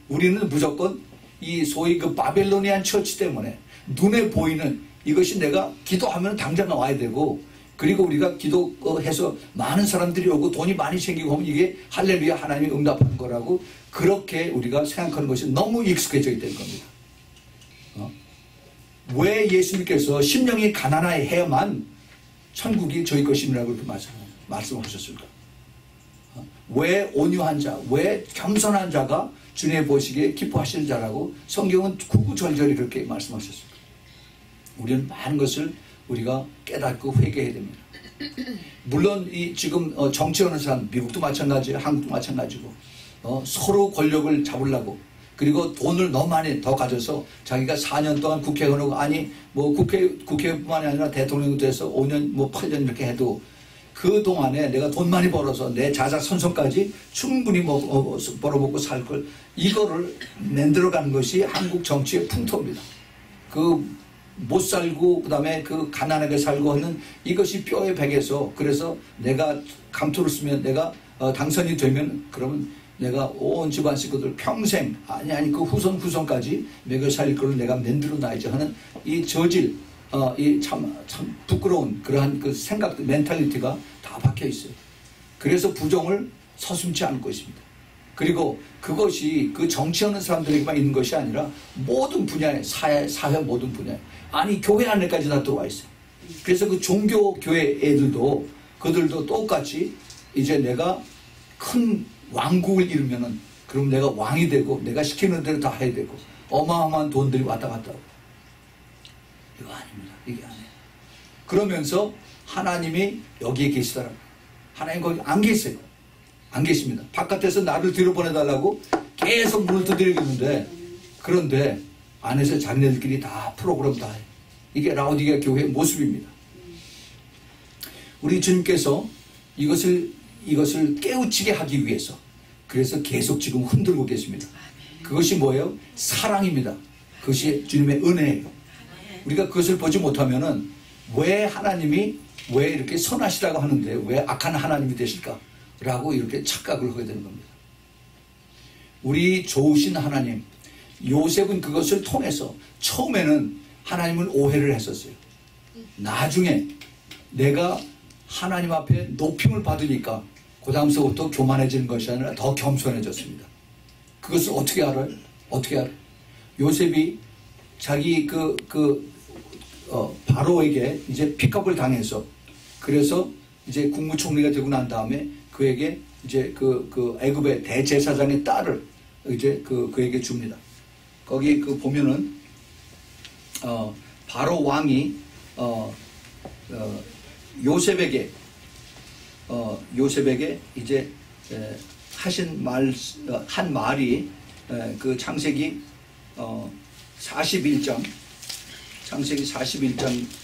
우리는 무조건 이 소위 그 바벨로니안 처치 때문에 눈에 보이는 이것이 내가 기도하면 당장 나와야 되고, 그리고 우리가 기도해서 많은 사람들이 오고 돈이 많이 생기고 하면 이게 할렐루야 하나님이 응답하는 거라고 그렇게 우리가 생각하는 것이 너무 익숙해져 있다는 겁니다. 왜 예수님께서 심령이 가난해야만 천국이 저희 것이라고 이렇게 말씀하셨을까? 왜 온유한 자, 왜 겸손한 자가 주님의 보시기에 기뻐하시는 자라고 성경은 구구절절히 그렇게 말씀하셨습니다. 우리는 많은 것을 우리가 깨닫고 회개해야 됩니다. 물론 지금 정치하는 사람, 미국도 마찬가지고 한국도 마찬가지고 서로 권력을 잡으려고, 그리고 돈을 너무 많이 더 가져서 자기가 4년 동안 국회의원하고, 아니 뭐 국회뿐만이 아니라 대통령도 돼서 5년 뭐 8년 이렇게 해도 그 동안에 내가 돈 많이 벌어서 내 자작선손까지 충분히 벌어먹고 살 걸, 이거를 만들어가는 것이 한국 정치의 풍토입니다. 그 못 살고 그 다음에 그 가난하게 살고 하는 이것이 뼈에 배겨서, 그래서 내가 감투를 쓰면 내가 당선이 되면 그러면 내가 온 집안 식구들 평생 아니 그 후손까지 먹여 살릴 걸 내가 만들어 놔야지 하는 이 저질 이 참 부끄러운 그러한 그 생각 멘탈리티가 다 박혀 있어요. 그래서 부정을 서슴지 않을 것입니다. 그리고 그것이 그 정치하는 사람들에게만 있는 것이 아니라 모든 분야에 사회 모든 분야에 아니 교회 안에까지 다 들어와 있어요. 그래서 그 종교 교회 애들도 그들도 똑같이 이제 내가 큰 왕국을 이루면은 그럼 내가 왕이 되고 내가 시키는 대로 다 해야 되고 어마어마한 돈들이 왔다 갔다 하고 이거 아닙니다. 이게 아니에요. 그러면서 하나님이 여기에 계시더라고요. 하나님 거기 안 계세요. 안 계십니다. 바깥에서 나를 뒤로 보내달라고 계속 문을 두드리는데 그런데 안에서 자기네들끼리 다 프로그램 다 해요. 이게 라오디게아 교회의 모습입니다. 우리 주님께서 이것을 깨우치게 하기 위해서 그래서 계속 지금 흔들고 계십니다. 그것이 뭐예요? 사랑입니다. 그것이 주님의 은혜예요. 우리가 그것을 보지 못하면은 왜 하나님이 왜 이렇게 선하시다고 하는데 왜 악한 하나님이 되실까? 라고 이렇게 착각을 하게 되는 겁니다. 우리 좋으신 하나님, 요셉은 그것을 통해서 처음에는 하나님을 오해를 했었어요. 나중에 내가 하나님 앞에 높임을 받으니까 그 다음서부터 교만해지는 것이 아니라 더 겸손해졌습니다. 그것을 어떻게 알아요? 어떻게 알아요? 요셉이 자기 바로에게 이제 픽업을 당해서 그래서 이제 국무총리가 되고 난 다음에 그에게 이제 그 애굽의 대제사장의 딸을 이제 그에게 줍니다. 거기 보면은 바로 왕이 요셉에게 이제 하신 한 말이 그 창세기 41장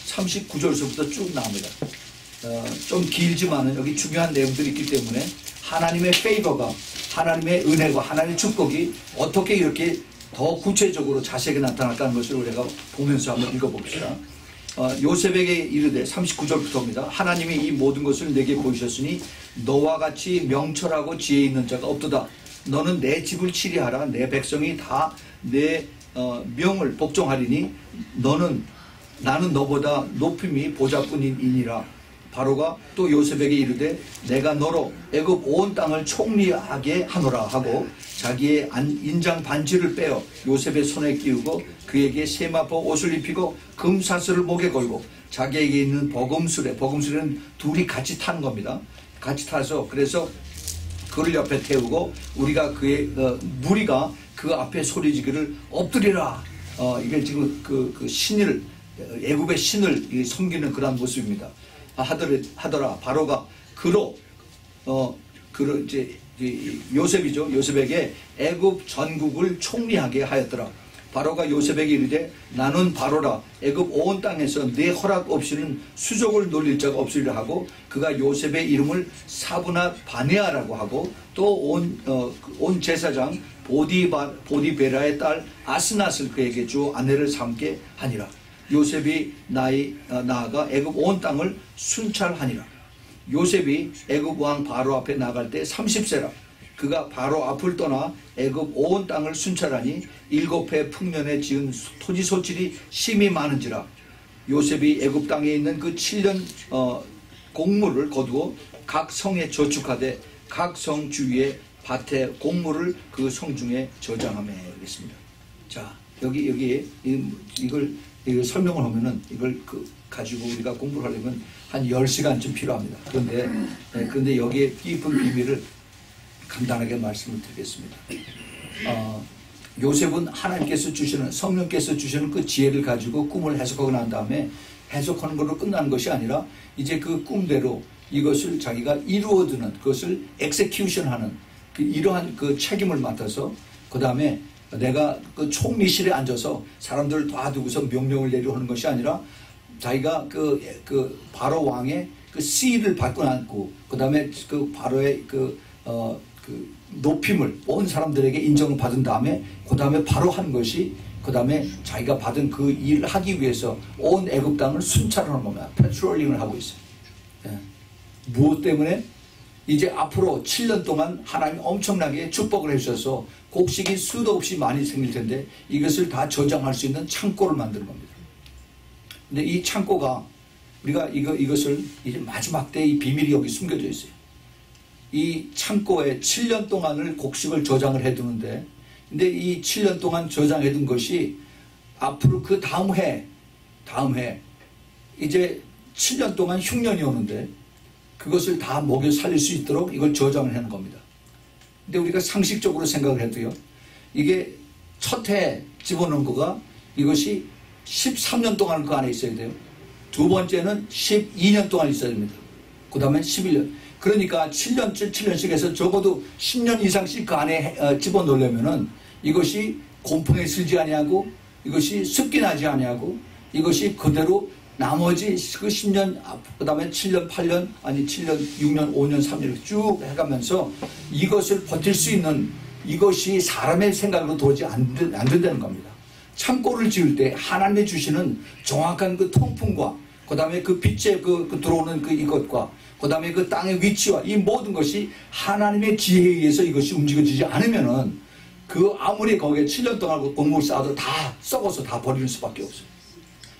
39절서부터 쭉 나옵니다. 좀 길지만은 여기 중요한 내용들이 있기 때문에 하나님의 페이버가 하나님의 은혜가 하나님의 축복이 어떻게 이렇게 더 구체적으로 자세하게 나타날까 하는 것을 우리가 보면서 한번 읽어봅시다. 요셉에게 이르되 39절부터입니다. 하나님이 이 모든 것을 내게 보이셨으니 너와 같이 명철하고 지혜 있는 자가 없도다. 너는 내 집을 치리하라. 내 백성이 다 내 명을 복종하리니 나는 너보다 높임이 보좌뿐이니라. 바로가 또 요셉에게 이르되 내가 너로 애굽 온 땅을 총리하게 하노라 하고 자기의 인장 반지를 빼어 요셉의 손에 끼우고 그에게 세마포 옷을 입히고 금사슬을 목에 걸고 자기에게 있는 버금술에는 둘이 같이 타는 겁니다. 같이 타서 그래서 그를 옆에 태우고 우리가 무리가 그 앞에 소리지기를 엎드리라. 이게 지금 그 신을 애굽의 신을 섬기는 그런 모습입니다. 하더라. 바로가 이제 요셉이죠. 요셉에게 애굽 전국을 총리하게 하였더라. 바로가 요셉에게 이르되 나는 바로라. 애굽 온 땅에서 내 허락 없이는 수족을 놀릴 자가 없으리라 하고 그가 요셉의 이름을 사브나 바네아라고 하고 또 온 제사장 보디베라의 딸 아스낫을 그에게 주 아내를 삼게 하니라. 요셉이 나아가 애굽 온 땅을 순찰하니라. 요셉이 애굽 왕 바로 앞에 나갈 때 30세라. 그가 바로 앞을 떠나 애굽 온 땅을 순찰하니 7해 풍년에 지은 토지 소질이 심히 많은지라. 요셉이 애굽 땅에 있는 그 7년 곡물을 거두어 각 성에 저축하되 각 성 주위에 밭에 곡물을 그 성 중에 저장하며 있습니다. 자, 여기에 이걸 설명을 하면은 이걸 가지고 우리가 공부를 하려면 한 10시간쯤 필요합니다. 그런데 여기에 깊은 비밀을 간단하게 말씀을 드리겠습니다. 요셉은 하나님께서 주시는 성령께서 주시는 그 지혜를 가지고 꿈을 해석하고 난 다음에 해석하는 걸로 끝나는 것이 아니라 이제 그 꿈대로 이것을 자기가 이루어두는 그것을 엑세큐션하는 이러한 그 책임을 맡아서 그 다음에 내가 그 총리실에 앉아서 사람들을 도와두고서 명령을 내려 하는 것이 아니라 자기가 그 바로 왕의 그 씨를 받고 남고 그 다음에 그 바로의 그 높임을 온 사람들에게 인정을 받은 다음에 그 다음에 바로 하는 것이 그 다음에 자기가 받은 그 일을 하기 위해서 온 애굽 땅을 순찰하는 겁니다. 패트롤링을 하고 있어요. 예. 무엇 때문에? 이제 앞으로 7년 동안 하나님 엄청나게 축복을 해주셔서 곡식이 수도 없이 많이 생길 텐데 이것을 다 저장할 수 있는 창고를 만드는 겁니다. 근데 이 창고가 우리가 이것을 이제 마지막 때 이 비밀이 여기 숨겨져 있어요. 이 창고에 7년 동안을 곡식을 저장을 해두는데, 근데 이 7년 동안 저장해둔 것이 앞으로 그 다음 해 이제 7년 동안 흉년이 오는데 그것을 다 먹여 살릴 수 있도록 이걸 저장을 하는 겁니다. 근데 우리가 상식적으로 생각을 해도요, 이게 첫 해 집어넣은 거가 이것이 13년 동안 그 안에 있어야 돼요. 두 번째는 12년 동안 있어야 됩니다. 그 다음에 11년. 그러니까 7년씩 해서 적어도 10년 이상씩 그 안에 집어넣으려면은 이것이 곰팡이 슬지 아니하고 이것이 습기 나지 아니하고 이것이 그대로 나머지 그 10년, 그 다음에 7년, 8년, 아니 7년, 6년, 5년, 3년 쭉 해가면서 이것을 버틸 수 있는, 이것이 사람의 생각으로 도저히 안 된다는 겁니다. 창고를 지을 때 하나님이 주시는 정확한 그 통풍과 그 다음에 그 빛에 그 들어오는 그 이것과 그 다음에 그 땅의 위치와 이 모든 것이 하나님의 지혜에 의해서 이것이 움직여지지 않으면은 그 아무리 거기에 7년 동안 곡물 쌓아도 다 썩어서 다 버리는 수밖에 없어요.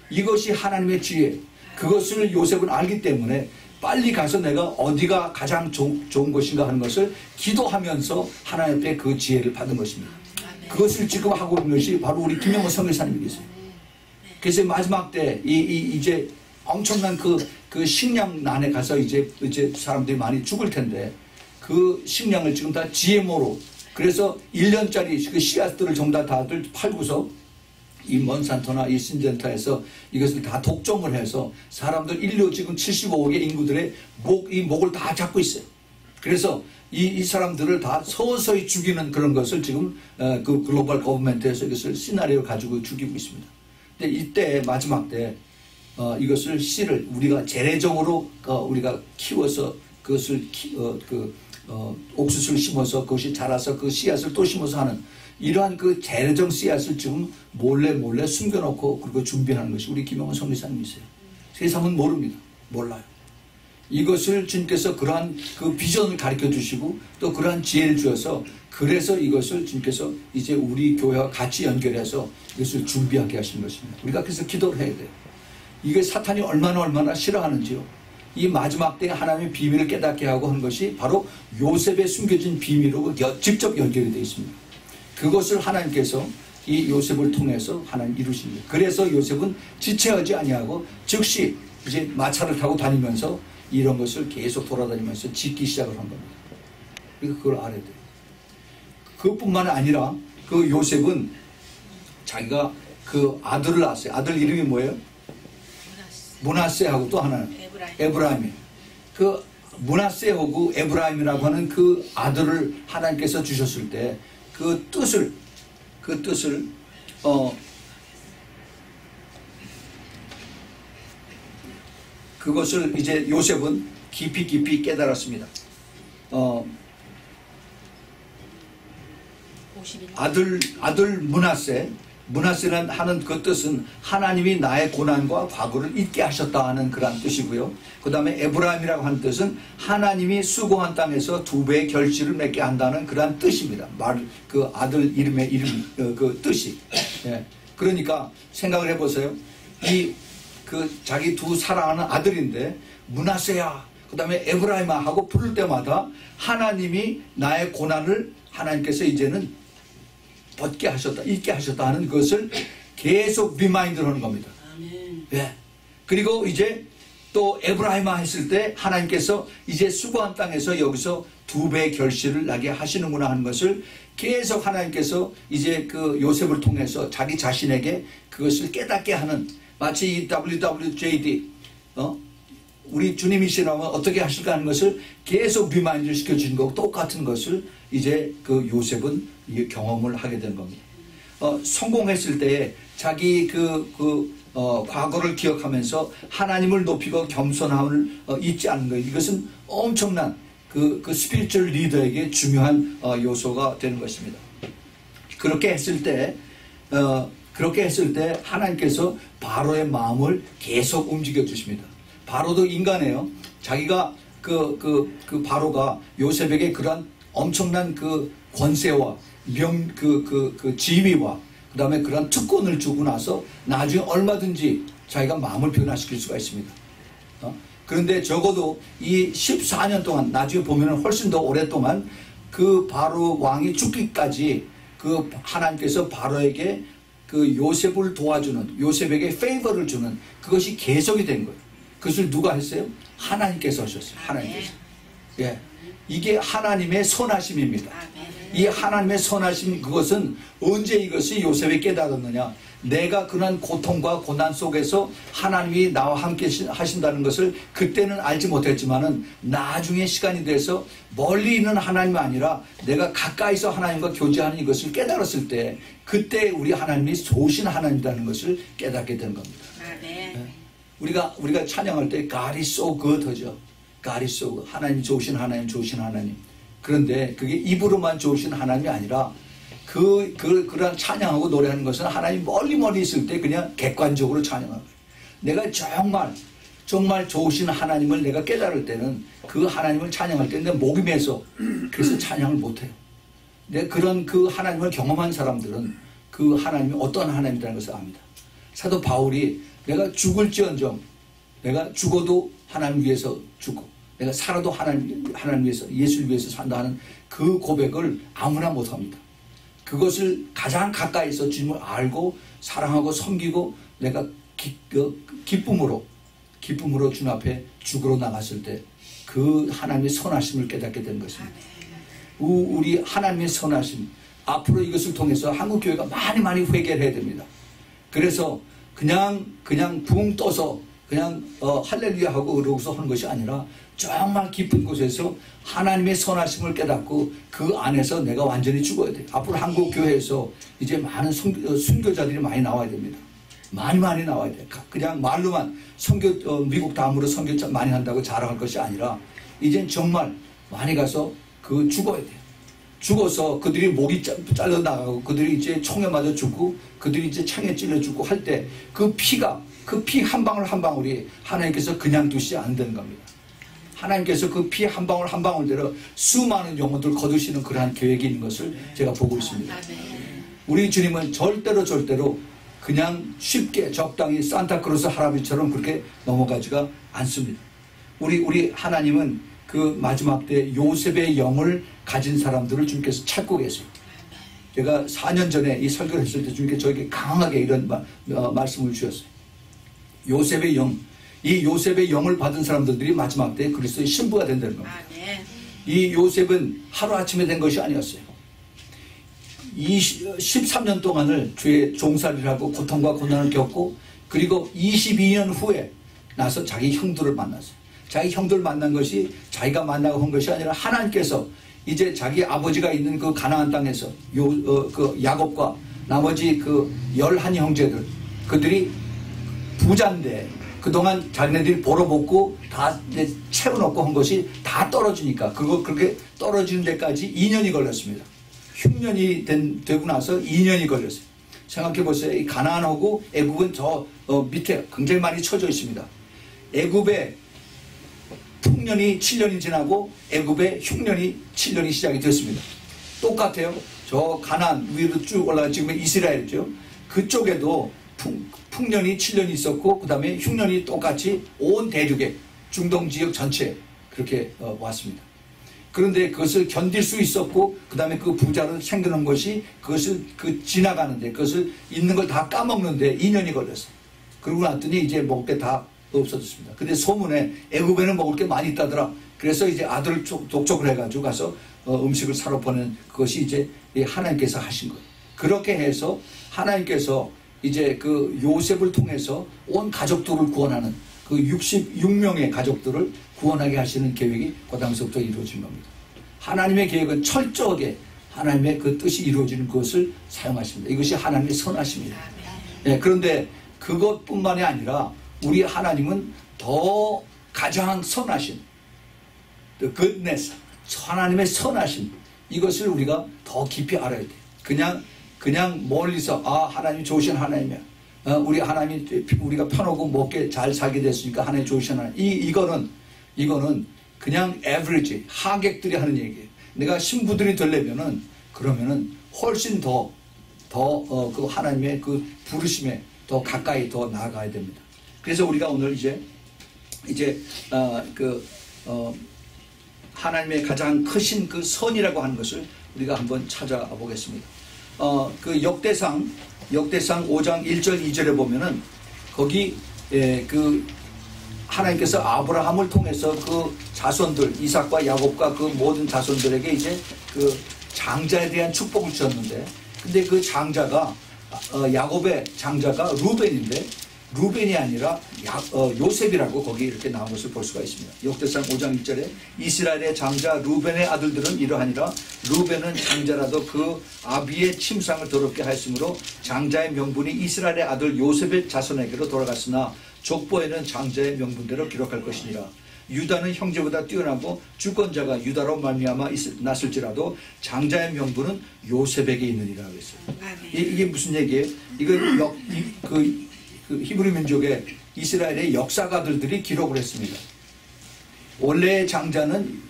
이것이 하나님의 지혜. 그것을 요셉은 알기 때문에 빨리 가서 내가 어디가 가장 좋은 것인가 하는 것을 기도하면서 하나님 앞에 그 지혜를 받은 것입니다. 그것을 지금 하고 있는 것이 바로 우리 김영호 선교사님이세요. 그래서 마지막 때 이제 엄청난 그 식량난에 가서 이제 사람들이 많이 죽을 텐데 그 식량을 지금 다 GMO로, 그래서 1년짜리 그 씨앗들을 전부 다들 팔고서 이 몬산토나 이 신젠타에서 이것을 다 독점을 해서 사람들 인류 지금 75억의 인구들의 목을 다 잡고 있어요. 그래서 이 사람들을 다 서서히 죽이는 그런 것을 지금 그 글로벌 거버먼트에서 이것을 시나리오 가지고 죽이고 있습니다. 근데 이때 마지막 때 이것을 씨를 우리가 재래적으로 우리가 키워서 그것을 옥수수를 심어서 그것이 자라서 그 씨앗을 또 심어서 하는 이러한 그 재래적 씨앗을 지금 몰래 숨겨놓고 그리고 준비하는 것이 우리 김영원 선교사님이세요. 세상은 모릅니다. 몰라요. 이것을 주님께서 그러한 그 비전을 가르쳐 주시고 또 그러한 지혜를 주어서 그래서 이것을 주님께서 이제 우리 교회와 같이 연결해서 이것을 준비하게 하신 것입니다. 우리가 그래서 기도를 해야 돼요. 이게 사탄이 얼마나 싫어하는지요. 이 마지막 때에 하나님의 비밀을 깨닫게 하고 한 것이 바로 요셉의 숨겨진 비밀로 직접 연결이 되어 있습니다. 그것을 하나님께서 이 요셉을 통해서 하나님 이루십니다. 그래서 요셉은 지체하지 아니하고 즉시 이제 마차를 타고 다니면서 이런 것을 계속 돌아다니면서 짓기 시작을 한 겁니다. 그러니까 그걸 알아야 돼요. 그것뿐만 아니라 그 요셉은 자기가 그 아들을 낳았어요. 아들 이름이 뭐예요? 므낫세하고 또 하나는 에브라임이에요. 그 므낫세하고 에브라임이라고 하는 그 아들을 하나님께서 주셨을 때 그 뜻을 그것을 이제 요셉은 깊이 깨달았습니다. 아들 므낫세는 하는 그 뜻은 하나님이 나의 고난과 과거를 잊게 하셨다 하는 그런 뜻이고요. 그 다음에 에브라임이라고 하는 뜻은 하나님이 수고한 땅에서 2배의 결실을 맺게 한다는 그런 뜻입니다. 그 아들 이름의 그 뜻이. 예. 그러니까 생각을 해보세요. 자기 두 사랑하는 아들인데 므낫세야, 그 다음에 에브라임아 하고 부를 때마다 하나님이 나의 고난을 하나님께서 이제는 벗게 하셨다, 잊게 하셨다 하는 것을 계속 리마인드를 하는 겁니다. 예. 그리고 이제 또 에브라임아 했을 때 하나님께서 이제 수고한 땅에서 여기서 2배의 결실을 나게 하시는구나 하는 것을 계속 하나님께서 이제 그 요셉을 통해서 자기 자신에게 그것을 깨닫게 하는, 마치 이 WWJD 우리 주님이시라면 어떻게 하실까 하는 것을 계속 리마인드 시켜주는 거고 똑같은 것을 이제 그 요셉은 경험을 하게 된 겁니다. 성공했을 때 자기 과거를 기억하면서 하나님을 높이고 겸손함을 잊지 않는 거예요. 이것은 엄청난 그 스피리추얼 리더에게 중요한 요소가 되는 것입니다. 그렇게 했을 때 하나님께서 바로의 마음을 계속 움직여 주십니다. 바로도 인간이에요. 자기가 그 바로가 요셉에게 그러한 엄청난 그 권세와 그 지위와 그 다음에 그런 특권을 주고 나서 나중에 얼마든지 자기가 마음을 변화시킬 수가 있습니다. 그런데 적어도 이 14년 동안 나중에 보면 훨씬 더 오랫동안 그 바로 왕이 죽기까지 그 하나님께서 바로에게 그 요셉을 도와주는, 요셉에게 페이버를 주는 그것이 계속이 된 거예요. 그것을 누가 했어요? 하나님께서 하셨어요. 하나님께서. 예, 이게 하나님의 선하심입니다. 이 하나님의 선하심, 그것은 언제 이것이 요셉이 깨달았느냐? 내가 그런 고통과 고난 속에서 하나님이 나와 함께 하신다는 것을 그때는 알지 못했지만은 나중에 시간이 돼서 멀리 있는 하나님이 아니라 내가 가까이서 하나님과 교제하는 이것을 깨달았을 때, 그때 우리 하나님이 좋으신 하나님이라는 것을 깨닫게 된 겁니다. 네. 우리가 찬양할 때 God is so good 하죠. God is so good. 하나님 좋으신 하나님, 좋으신 하나님. 그런데 그게 입으로만 좋으신 하나님이 아니라 그런 찬양하고 노래하는 것은 하나님 멀리 있을 때 그냥 객관적으로 찬양하는 거예요. 내가 정말 좋으신 하나님을 내가 깨달을 때는 그 하나님을 찬양할 때 내 목이 메서 그래서 찬양을 못해요. 그런 그 하나님을 경험한 사람들은 그 하나님이 어떤 하나님이라는 것을 압니다. 사도 바울이 내가 죽을지언정, 내가 죽어도 하나님 위해서 죽고 내가 살아도 하나님 위해서, 예수를 위해서 산다 하는 그 고백을 아무나 못합니다. 그것을 가장 가까이서 주님을 알고 사랑하고 섬기고 내가 기쁨으로 주님 앞에 죽으러 나갔을 때 그 하나님의 선하심을 깨닫게 된 것입니다. 우리 하나님의 선하심, 앞으로 이것을 통해서 한국교회가 많이 회개를 해야 됩니다. 그래서 그냥 붕 떠서 그냥 할렐루야 하고 그러고서 하는 것이 아니라 정말 깊은 곳에서 하나님의 선하심을 깨닫고 그 안에서 내가 완전히 죽어야 돼요. 앞으로 한국교회에서 이제 많은 순교자들이 많이 나와야 됩니다. 많이 나와야 돼요. 그냥 말로만 미국 다음으로 선교 많이 한다고 자랑할 것이 아니라 이젠 정말 많이 가서 죽어야 돼요. 죽어서 그들이 목이 잘려 나가고 그들이 이제 총에 맞아 죽고 그들이 이제 창에 찔려 죽고 할 때 그 피 한 방울 한 방울이 하나님께서 그냥 두시지 않는다는 겁니다. 하나님께서 그 피 한 방울 한 방울대로 수많은 영혼들 거두시는 그러한 계획이 있는 것을 제가 보고 있습니다. 우리 주님은 절대로 그냥 쉽게 적당히 산타크로스 할아버지처럼 그렇게 넘어가지가 않습니다. 우리 하나님은 그 마지막 때 요셉의 영을 가진 사람들을 주님께서 찾고 계세요. 제가 4년 전에 이 설교를 했을 때 주님께서 저에게 강하게 이런 말씀을 주셨어요. 요셉의 영, 이 요셉의 영을 받은 사람들이 마지막 때 그리스도의 신부가 된다는 겁니다. 이 요셉은 하루아침에 된 것이 아니었어요. 13년 동안을 주의 종살이를 하고 고통과 고난을 겪고 그리고 22년 후에 나서 자기 형들을 만났어요. 자기 형들 만난 것이 자기가 만나고 한 것이 아니라 하나님께서 이제 자기 아버지가 있는 그 가나안 땅에서 그 야곱과 나머지 그 11 형제들, 그들이 부자인데 그동안 자기네들이 벌어먹고 다 채워놓고 한 것이 다 떨어지니까 그렇게 떨어지는 데까지 2년이 걸렸습니다. 흉년이 되고 나서 2년이 걸렸어요. 생각해 보세요. 이 가나안하고 애굽은 저 밑에 굉장히 많이 쳐져 있습니다. 애굽의 풍년이 7년이 지나고 애굽의 흉년이 7년이 시작이 됐습니다. 똑같아요. 저 가나안 위로 쭉 올라가 지금 이스라엘이죠. 그쪽에도 풍년이 7년이 있었고 그 다음에 흉년이 똑같이 온 대륙에 중동 지역 전체에 그렇게 왔습니다. 그런데 그것을 견딜 수 있었고 그 다음에 그 부자를 생겨난 것이 그것을 지나가는데 그것을 있는 걸 다 까먹는데 2년이 걸렸어요. 그러고 났더니 이제 먹을 게 다 없어졌습니다. 근데 소문에 애굽에는 먹을 게 많이 있다더라. 그래서 이제 아들을 독촉을 해가지고 가서 음식을 사러 보낸 그것이 이제 하나님께서 하신 거예요. 그렇게 해서 하나님께서 이제 그 요셉을 통해서 온 가족들을 구원하는 그 66명의 가족들을 구원하게 하시는 계획이 그 당시부터 이루어진 겁니다. 하나님의 계획은 철저하게 하나님의 그 뜻이 이루어지는 것을 사용하십니다. 이것이 하나님의 선하십니다. 네, 그런데 그것뿐만이 아니라 우리 하나님은 더 가장 선하신 the goodness, 하나님의 선하심, 이것을 우리가 더 깊이 알아야 돼요. 그냥 멀리서 하나님 좋으신 하나님이야. 우리 하나님이 우리가 편하고 먹게 잘 살게 됐으니까 하나님 좋으신 하나님. 이거는 그냥 average 하객들이 하는 얘기예요. 내가 신부들이 되려면은 그러면은 훨씬 더 그 하나님의 그 부르심에 더 가까이 더 나아가야 됩니다. 그래서 우리가 오늘 이제 하나님의 가장 크신 그 선이라고 하는 것을 우리가 한번 찾아보겠습니다. 그 역대상 5장 1절 2절에 보면은 거기 그 하나님께서 아브라함을 통해서 그 자손들 이삭과 야곱과 그 모든 자손들에게 이제 그 장자에 대한 축복을 주셨는데, 근데 그 장자가 야곱의 장자가 루벤인데 루벤이 아니라 요셉이라고 거기 이렇게 나온 것을 볼 수가 있습니다. 역대상 5장 1절에 이스라엘의 장자 루벤의 아들들은 이러하니라. 루벤은 장자라도 그 아비의 침상을 더럽게 하였으므로 장자의 명분이 이스라엘의 아들 요셉의 자손에게로 돌아갔으나 족보에는 장자의 명분대로 기록할 것이니라. 유다는 형제보다 뛰어나고 주권자가 유다로 말미암아 났을지라도 장자의 명분은 요셉에게 있느니라 그랬어요. 이게 무슨 얘기예요? 이건 그 히브리 민족의 이스라엘의 역사가들이 기록을 했습니다. 원래의 장자는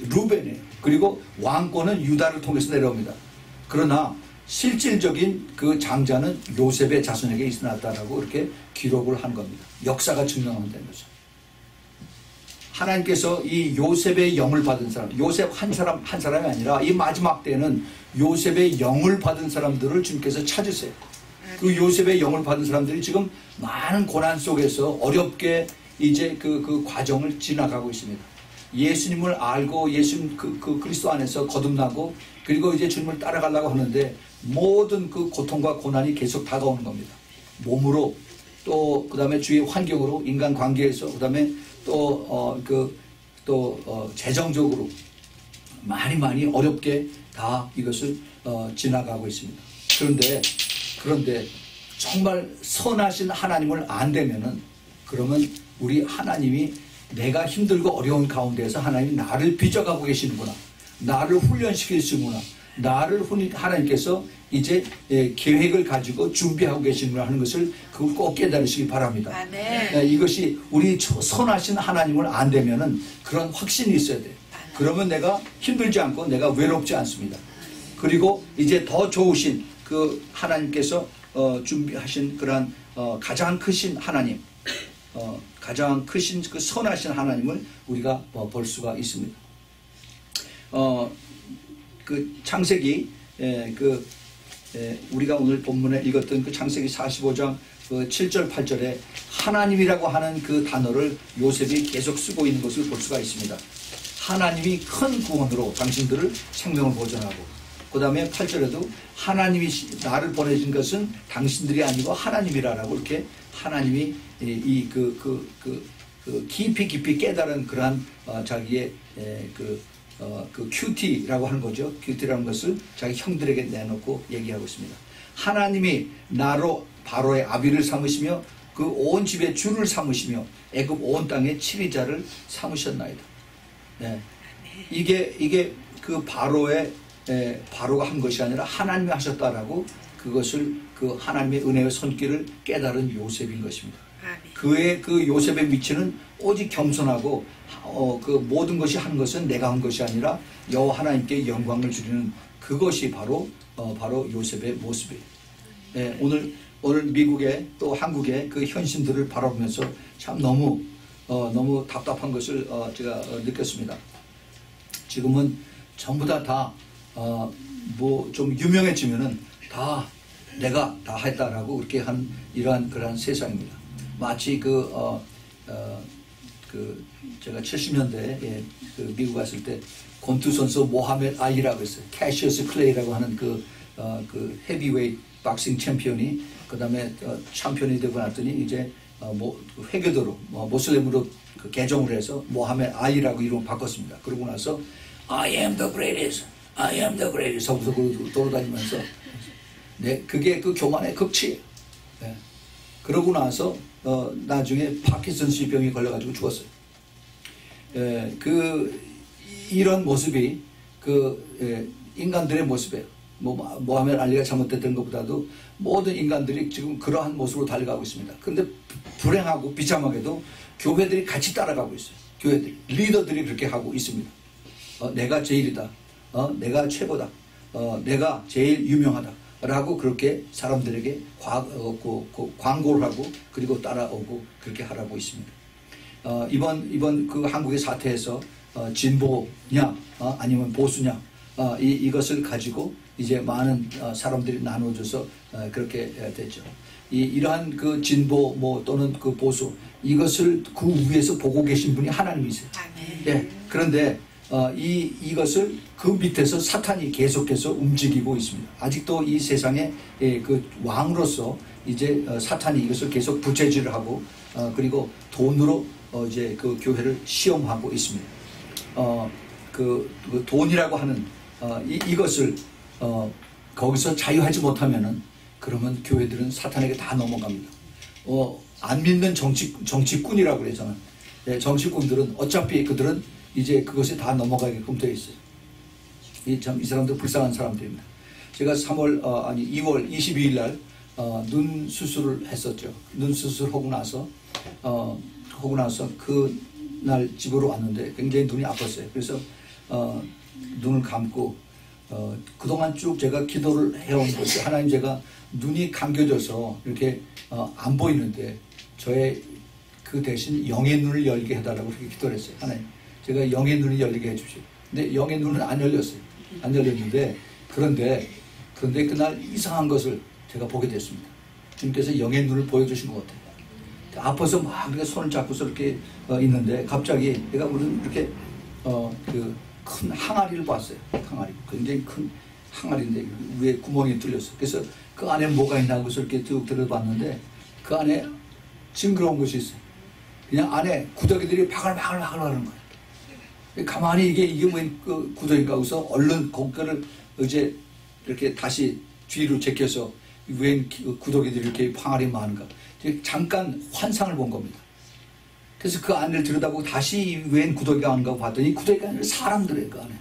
루벤이에요. 그리고 왕권은 유다를 통해서 내려옵니다. 그러나 실질적인 그 장자는 요셉의 자손에게 있었다라고 이렇게 기록을 한 겁니다. 역사가 증명한다는 거죠. 하나님께서 이 요셉의 영을 받은 사람, 요셉 한 사람이 아니라 이 마지막 때는 요셉의 영을 받은 사람들을 주님께서 찾으세요. 그 요셉의 영을 받은 사람들이 지금 많은 고난 속에서 어렵게 이제 그 과정을 지나가고 있습니다. 예수님을 알고 예수님 그 그리스도 안에서 거듭나고 그리고 이제 주님을 따라가려고 하는데 모든 그 고통과 고난이 계속 다가오는 겁니다. 몸으로 또 그다음에 주위의 환경으로 인간 관계에서 그다음에 또 재정적으로 많이 어렵게 다 이것을 지나가고 있습니다. 그런데 정말 선하신 하나님을 안 되면은 그러면 우리 하나님이 내가 힘들고 어려운 가운데에서 하나님이 나를 빚어가고 계시는구나, 나를 훈련시키시는구나, 나를 하나님께서 이제 계획을 가지고 준비하고 계시는구나 하는 것을 그걸 꼭 깨달으시기 바랍니다. 이것이 우리 선하신 하나님을 안 되면은 그런 확신이 있어야 돼요. 그러면 내가 힘들지 않고 내가 외롭지 않습니다. 그리고 이제 더 좋으신 그 하나님께서 준비하신 그러한 가장 크신 하나님, 가장 크신 그 선하신 하나님을 우리가 볼 수가 있습니다. 그 창세기 우리가 오늘 본문에 읽었던 그 창세기 45장 그 7절 8절에 하나님이라고 하는 그 단어를 요셉이 계속 쓰고 있는 것을 볼 수가 있습니다. 하나님이 큰 구원으로 당신들을 생명을 보존하고, 그 다음에 8절에도 하나님이 나를 보내신 것은 당신들이 아니고 하나님이라라고 이렇게 하나님이 깊이 깨달은 그러한 자기의 그 큐티라고 하는 거죠. 큐티라는 것을 자기 형들에게 내놓고 얘기하고 있습니다. 하나님이 나로 바로의 아비를 삼으시며 그 온 집의 주를 삼으시며 애굽 온 땅의 치리자를 삼으셨나이다. 네. 이게 그 바로가 한 것이 아니라 하나님이 하셨다라고 그것을 그 하나님의 은혜의 손길을 깨달은 요셉인 것입니다. 그의 그 요셉의 위치는 오직 겸손하고 그 모든 것이 한 것은 내가 한 것이 아니라 여호와 하나님께 영광을 주리는 그것이 바로 요셉의 모습이에요. 네, 오늘 미국의 또 한국의 그 현실들을 바라보면서 참 너무 답답한 것을 제가 느꼈습니다. 지금은 전부 다 뭐 좀 유명해지면은 다 내가 다 했다라고 그렇게 한 이러한 그러한 세상입니다. 마치 제가 70년대에 그 미국 갔을 때 권투 선수 모하메드 알리라고 했어요. 캐시어스 클레이라고 하는 그 헤비웨이트 박싱 챔피언이 그 다음에 챔피언이 되고 났더니 이제 회교도로 모슬렘으로 그 개종을 해서 모하메드 알리라고 이름을 바꿨습니다. 그러고 나서 I am the greatest, I am the greatest 서부서 돌아다니면서 네, 그게 그 교만의 극치예요. 네. 그러고 나서 나중에 파킨슨스 병이 걸려가지고 죽었어요. 이런 모습이 인간들의 모습이에요. 모하메드 알리가 잘못됐던 것보다도 모든 인간들이 지금 그러한 모습으로 달려가고 있습니다. 그런데 불행하고 비참하게도 교회들이 같이 따라가고 있어요. 교회들, 리더들이 그렇게 하고 있습니다. 내가 제일이다. 내가 최고다. 내가 제일 유명하다. 라고 그렇게 사람들에게 광고를 하고 그리고 따라오고 그렇게 하라고 있습니다. 이번 그 한국의 사태에서 진보냐 아니면 보수냐 이것을 가지고 이제 많은 사람들이 나눠져서 그렇게 됐죠. 이러한 그 진보 뭐 또는 그 보수 이것을 그 위에서 보고 계신 분이 하나님이세요. 예. 그런데 이것을 그 밑에서 사탄이 계속해서 움직이고 있습니다. 아직도 이 세상에 그 왕으로서 이제 사탄이 이것을 계속 부채질을 하고 그리고 돈으로 이제 그 교회를 시험하고 있습니다. 그 돈이라고 하는 이것을 거기서 자유하지 못하면은 그러면 교회들은 사탄에게 다 넘어갑니다. 안 믿는 정치꾼이라고 그러잖아요. 예, 정치꾼들은 어차피 그들은 이제 그것이 다 넘어가게끔 되어 있어요. 이 사람들 불쌍한 사람들입니다. 제가 2월 22일 날 눈 수술을 했었죠. 눈 수술하고 나서 그날 집으로 왔는데 굉장히 눈이 아팠어요. 그래서 눈을 감고 그동안 쭉 제가 기도를 해온 것이 하나님 제가 눈이 감겨져서 이렇게 안 보이는데 저의 그 대신 영의 눈을 열게 해달라고 그렇게 기도를 했어요. 하나님 제가 영의 눈을 열리게 해주십시오. 근데 영의 눈은 안 열렸어요. 안 열렸는데 그런데 그날 이상한 것을 제가 보게 됐습니다. 주님께서 영의 눈을 보여주신 것 같아요. 아파서 막 손을 잡고서 이렇게 있는데 갑자기 내가 무슨 이렇게 그 큰 항아리를 봤어요. 항아리 굉장히 큰 항아리인데 위에 구멍이 뚫렸어요. 그래서 그 안에 뭐가 있나 하고서 이렇게 쭉 들어봤는데 그 안에 징그러운 것이 있어요. 그냥 안에 구더기들이 바글바글 하는 거예요. 가만히 이게 뭐 그 구더기인가 하고서 얼른 거기를 이제 이렇게 다시 뒤로 제껴서 웬 구더기들이 이렇게 항아리 많은가 잠깐 환상을 본 겁니다. 그래서 그 안을 들여다보고 다시 웬 구더기가 아닌가 봤더니 구더기가 아니라 사람들이에요. 그 안에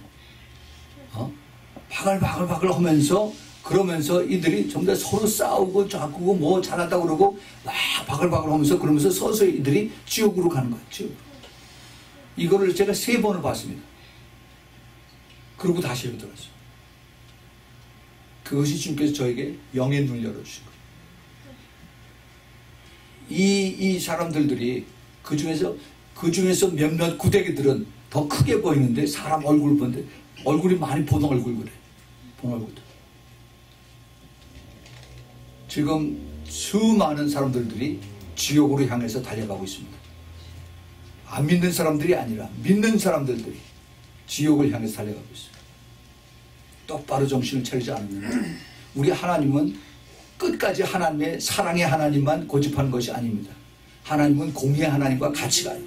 바글바글 하면서 그러면서 이들이 전부 다 서로 싸우고 자꾸고 뭐 잘한다고 그러고 막 바글바글 하면서 그러면서 서서히 이들이 지옥으로 가는 거예요. 지옥으로. 이거를 제가 3번을 봤습니다. 그러고 다시 여기 들어왔어요. 그것이 주님께서 저에게 영의 눈을 열어주신 거예요. 이 사람들이 그 중에서 몇몇 구더기들은 더 크게 보이는데 사람 얼굴 보는데 얼굴이 많이 본 얼굴 그래. 본 얼굴들. 지금 수많은 사람들이 지옥으로 향해서 달려가고 있습니다. 안 믿는 사람들이 아니라 믿는 사람들이 지옥을 향해서 달려가고 있어요. 똑바로 정신을 차리지 않으면 우리 하나님은 끝까지 하나님의 사랑의 하나님만 고집하는 것이 아닙니다. 하나님은 공의의 하나님과 같이 가요.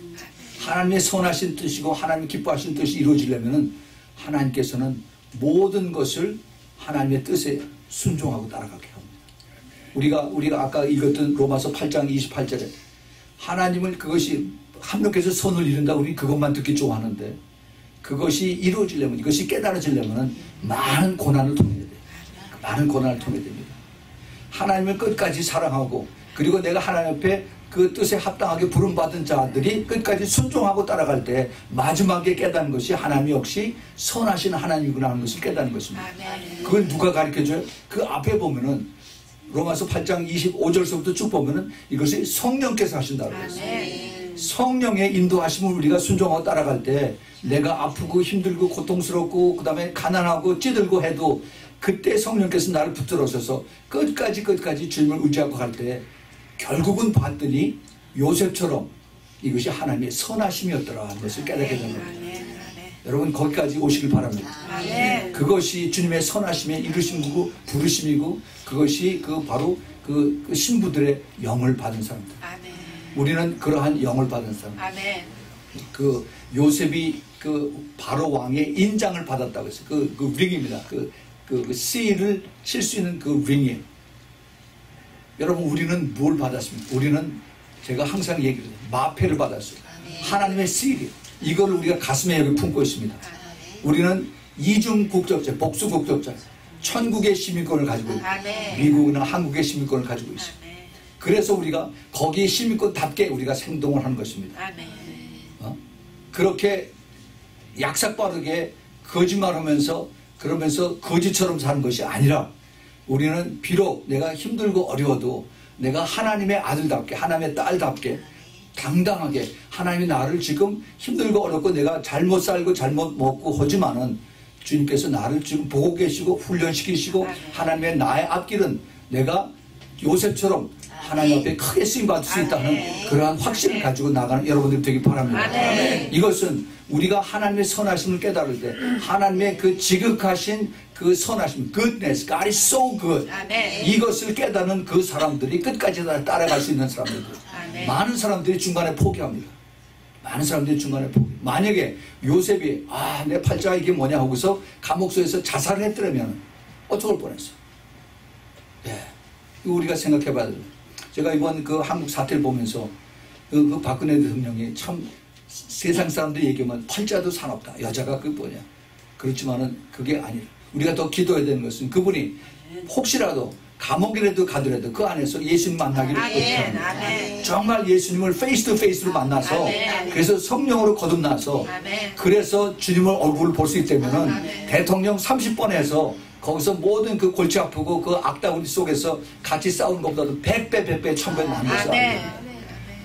하나님의 선하신 뜻이고 하나님 기뻐하신 뜻이 이루어지려면 하나님께서는 모든 것을 하나님의 뜻에 순종하고 따라가게 합니다. 우리가 아까 읽었던 로마서 8장 28절에 하나님을 그것이 합력해서 선을 이룬다 우리 그것만 듣기 좋아하는데 그것이 이루어지려면 이것이 깨달아지려면 많은 고난을 통해야 돼요. 많은 고난을 통해야 됩니다. 하나님을 끝까지 사랑하고 그리고 내가 하나님 앞에 그 뜻에 합당하게 부름받은 자들이 끝까지 순종하고 따라갈 때 마지막에 깨닫는 것이 하나님 역시 선하신 하나님이구나 하는 것을 깨닫는 것입니다. 그걸 누가 가르쳐줘요? 그 앞에 보면은 로마서 8장 25절서부터 쭉 보면은 이것이 성령께서 하신다고 했어요. 성령의 인도하심을 우리가 순종하고 따라갈 때 내가 아프고 힘들고 고통스럽고 그 다음에 가난하고 찌들고 해도 그때 성령께서 나를 붙들어서서 끝까지 주님을 의지하고 갈 때 결국은 봤더니 요셉처럼 이것이 하나님의 선하심이었더라 하는 것을 깨닫게 되는 겁니다. 여러분 거기까지 오시길 바랍니다. 그것이 주님의 선하심의 이루심이고 부르심이고 그것이 바로 그 신부들의 영을 받은 사람들. 우리는 그러한 영을 받은 사람. 그 요셉이 그 바로 왕의 인장을 받았다고 했어요. 그 링입니다. 그 씨를 칠 수 있는 그 링이에요. 여러분 우리는 뭘 받았습니까? 우리는 제가 항상 얘기를 해요. 마패를 받았어요. 하나님의 씨를 이걸 우리가 가슴에 여기 품고 있습니다. 우리는 이중 국적자, 복수 국적자, 천국의 시민권을 가지고 있고 미국이나 한국의 시민권을 가지고 있어요. 그래서 우리가 거기에 시민권답게 우리가 행동을 하는 것입니다. 그렇게 약삭빠르게 거짓말하면서 그러면서 거지처럼 사는 것이 아니라 우리는 비록 내가 힘들고 어려워도 내가 하나님의 아들답게 하나님의 딸답게 당당하게 하나님이 나를 지금 힘들고 어렵고 내가 잘못 살고 잘못 먹고 하지만은 주님께서 나를 지금 보고 계시고 훈련시키시고 하나님의 나의 앞길은 내가 요셉처럼 하나님 앞에 크게 쓰임받을 수 있다는 그러한 확신을 가지고 나가는 여러분들이 되기 바랍니다. 이것은 우리가 하나님의 선하심을 깨달을 때 하나님의 그 지극하신 그 선하심 goodness, God is so good 이것을 깨닫는 그 사람들이 끝까지 따라갈 수 있는 사람들. 많은 사람들이 중간에 포기합니다. 많은 사람들이 중간에 포기. 만약에 요셉이 내 팔자가 이게 뭐냐 하고서 감옥소에서 자살을 했더라면 어떻게 할 뻔했어? 우리가 생각해 봐야 돼요. 제가 이번 그 한국 사태를 보면서 그 박근혜 대통령이 참 세상 사람들이 얘기하면 팔자도 사납다. 여자가 그 뭐냐. 그렇지만은 그게 아니라 우리가 더 기도해야 되는 것은 그분이 혹시라도 감옥이라도 가더라도 그 안에서 예수님 만나기를 원합니다. 정말 예수님을 페이스 투 페이스로 만나서 그래서 성령으로 거듭나서 그래서 주님을 얼굴을 볼 수 있다면은 대통령 30번 해서 거기서 모든 그 골치 아프고 그 악다구리 속에서 같이 싸우는 것보다도 100배, 100배, 1000배 나은 것을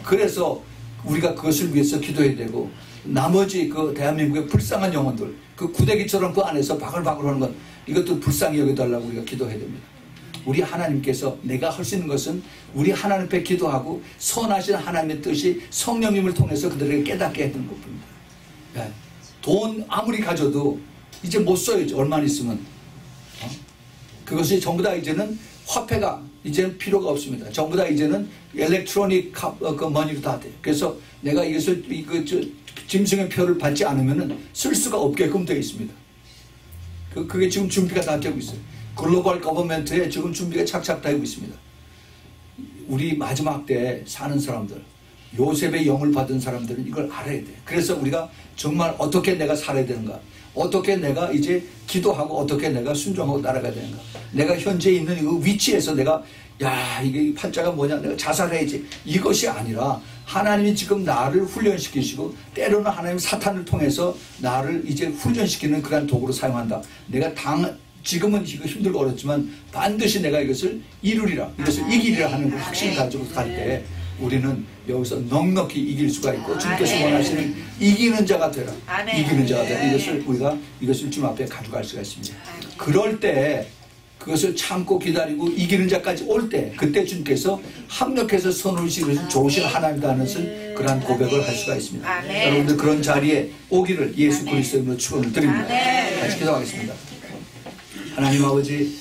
그래서 우리가 그것을 위해서 기도해야 되고 나머지 그 대한민국의 불쌍한 영혼들 그 구데기처럼 그 안에서 바글바글 하는 것 이것도 불쌍히 여겨달라고 우리가 기도해야 됩니다. 우리 하나님께서 내가 할 수 있는 것은 우리 하나님 앞에 기도하고 선하신 하나님의 뜻이 성령님을 통해서 그들에게 깨닫게 해주는 것뿐입니다. 돈 아무리 가져도 이제 못 써요. 얼마 있으면. 그것이 전부 다 이제는 화폐가 이제는 필요가 없습니다. 전부 다 이제는 일렉트로닉 그 머니로 다 돼요. 그래서 내가 이것을 짐승의 표를 받지 않으면 쓸 수가 없게끔 되어 있습니다. 그게 지금 준비가 다 되고 있어요. 글로벌 거버먼트에 지금 준비가 착착 되고 있습니다. 우리 마지막 때에 사는 사람들 요셉의 영을 받은 사람들은 이걸 알아야 돼. 그래서 우리가 정말 어떻게 내가 살아야 되는가 어떻게 내가 이제 기도하고 어떻게 내가 순종하고 따라가야 되는가 내가 현재 있는 그 위치에서 내가 이게 팔자가 뭐냐 내가 자살해야지 이것이 아니라 하나님이 지금 나를 훈련시키시고 때로는 하나님 사탄을 통해서 나를 이제 훈련시키는 그런 도구로 사용한다. 내가 지금은 이거 힘들고 어렵지만 반드시 내가 이것을 이루리라 이것을 이기리라 하는 그 확신을 가지고 갈 때 우리는 여기서 넉넉히 이길 수가 있고 주님께서 원하시는 이기는 자가 되라. 이기는 자가 되라. 이것을 주님 앞에 가져갈 수가 있습니다. 그럴 때 그것을 참고 기다리고 이기는 자까지 올 때 그때 주님께서 합력해서 선을 이루신 좋으신 하나님이다 하는 그러한 고백을 할 수가 있습니다. 여러분들 그런 자리에 오기를 예수 그리스도로 축원을 드립니다. 같이 기도하겠습니다. 하나님 아버지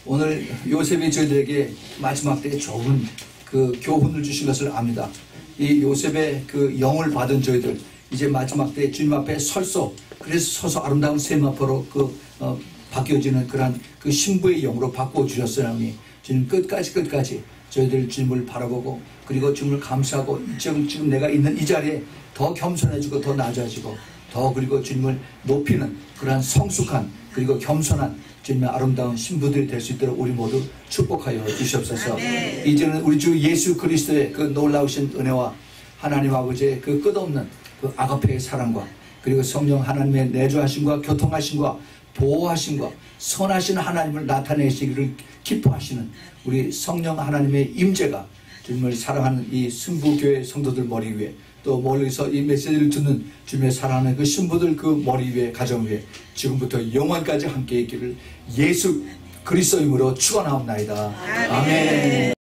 오늘 요셉이 저희들에게 마지막 때에 좋은 그 교훈을 주신 것을 압니다. 이 요셉의 그 영을 받은 저희들 이제 마지막 때 주님 앞에 그래서 서서 아름다운 세마포로 바뀌어지는 그런 그 신부의 영으로 바꾸어 주셨으니 주님 끝까지 저희들 주님을 바라보고 그리고 주님을 감사하고 지금 내가 있는 이 자리에 더 겸손해지고 더 낮아지고 더 그리고 주님을 높이는 그러한 성숙한 그리고 겸손한 주님의 아름다운 신부들이 될 수 있도록 우리 모두 축복하여 주시옵소서. 이제는 우리 주 예수 그리스도의 그 놀라우신 은혜와 하나님 아버지의 그 끝없는 그 아가페의 사랑과 그리고 성령 하나님의 내주하심과 교통하심과 보호하심과 선하신 하나님을 나타내시기를 기뻐하시는 우리 성령 하나님의 임재가 주님을 사랑하는 이 순부교회 성도들 머리 위에 또 멀리서 이 메시지를 듣는 주님의 사랑하는 그 신부들 그 머리 위에 가정 위에 지금부터 영원까지 함께 있기를 예수 그리스도 이름으로 축원하옵나이다. 아멘.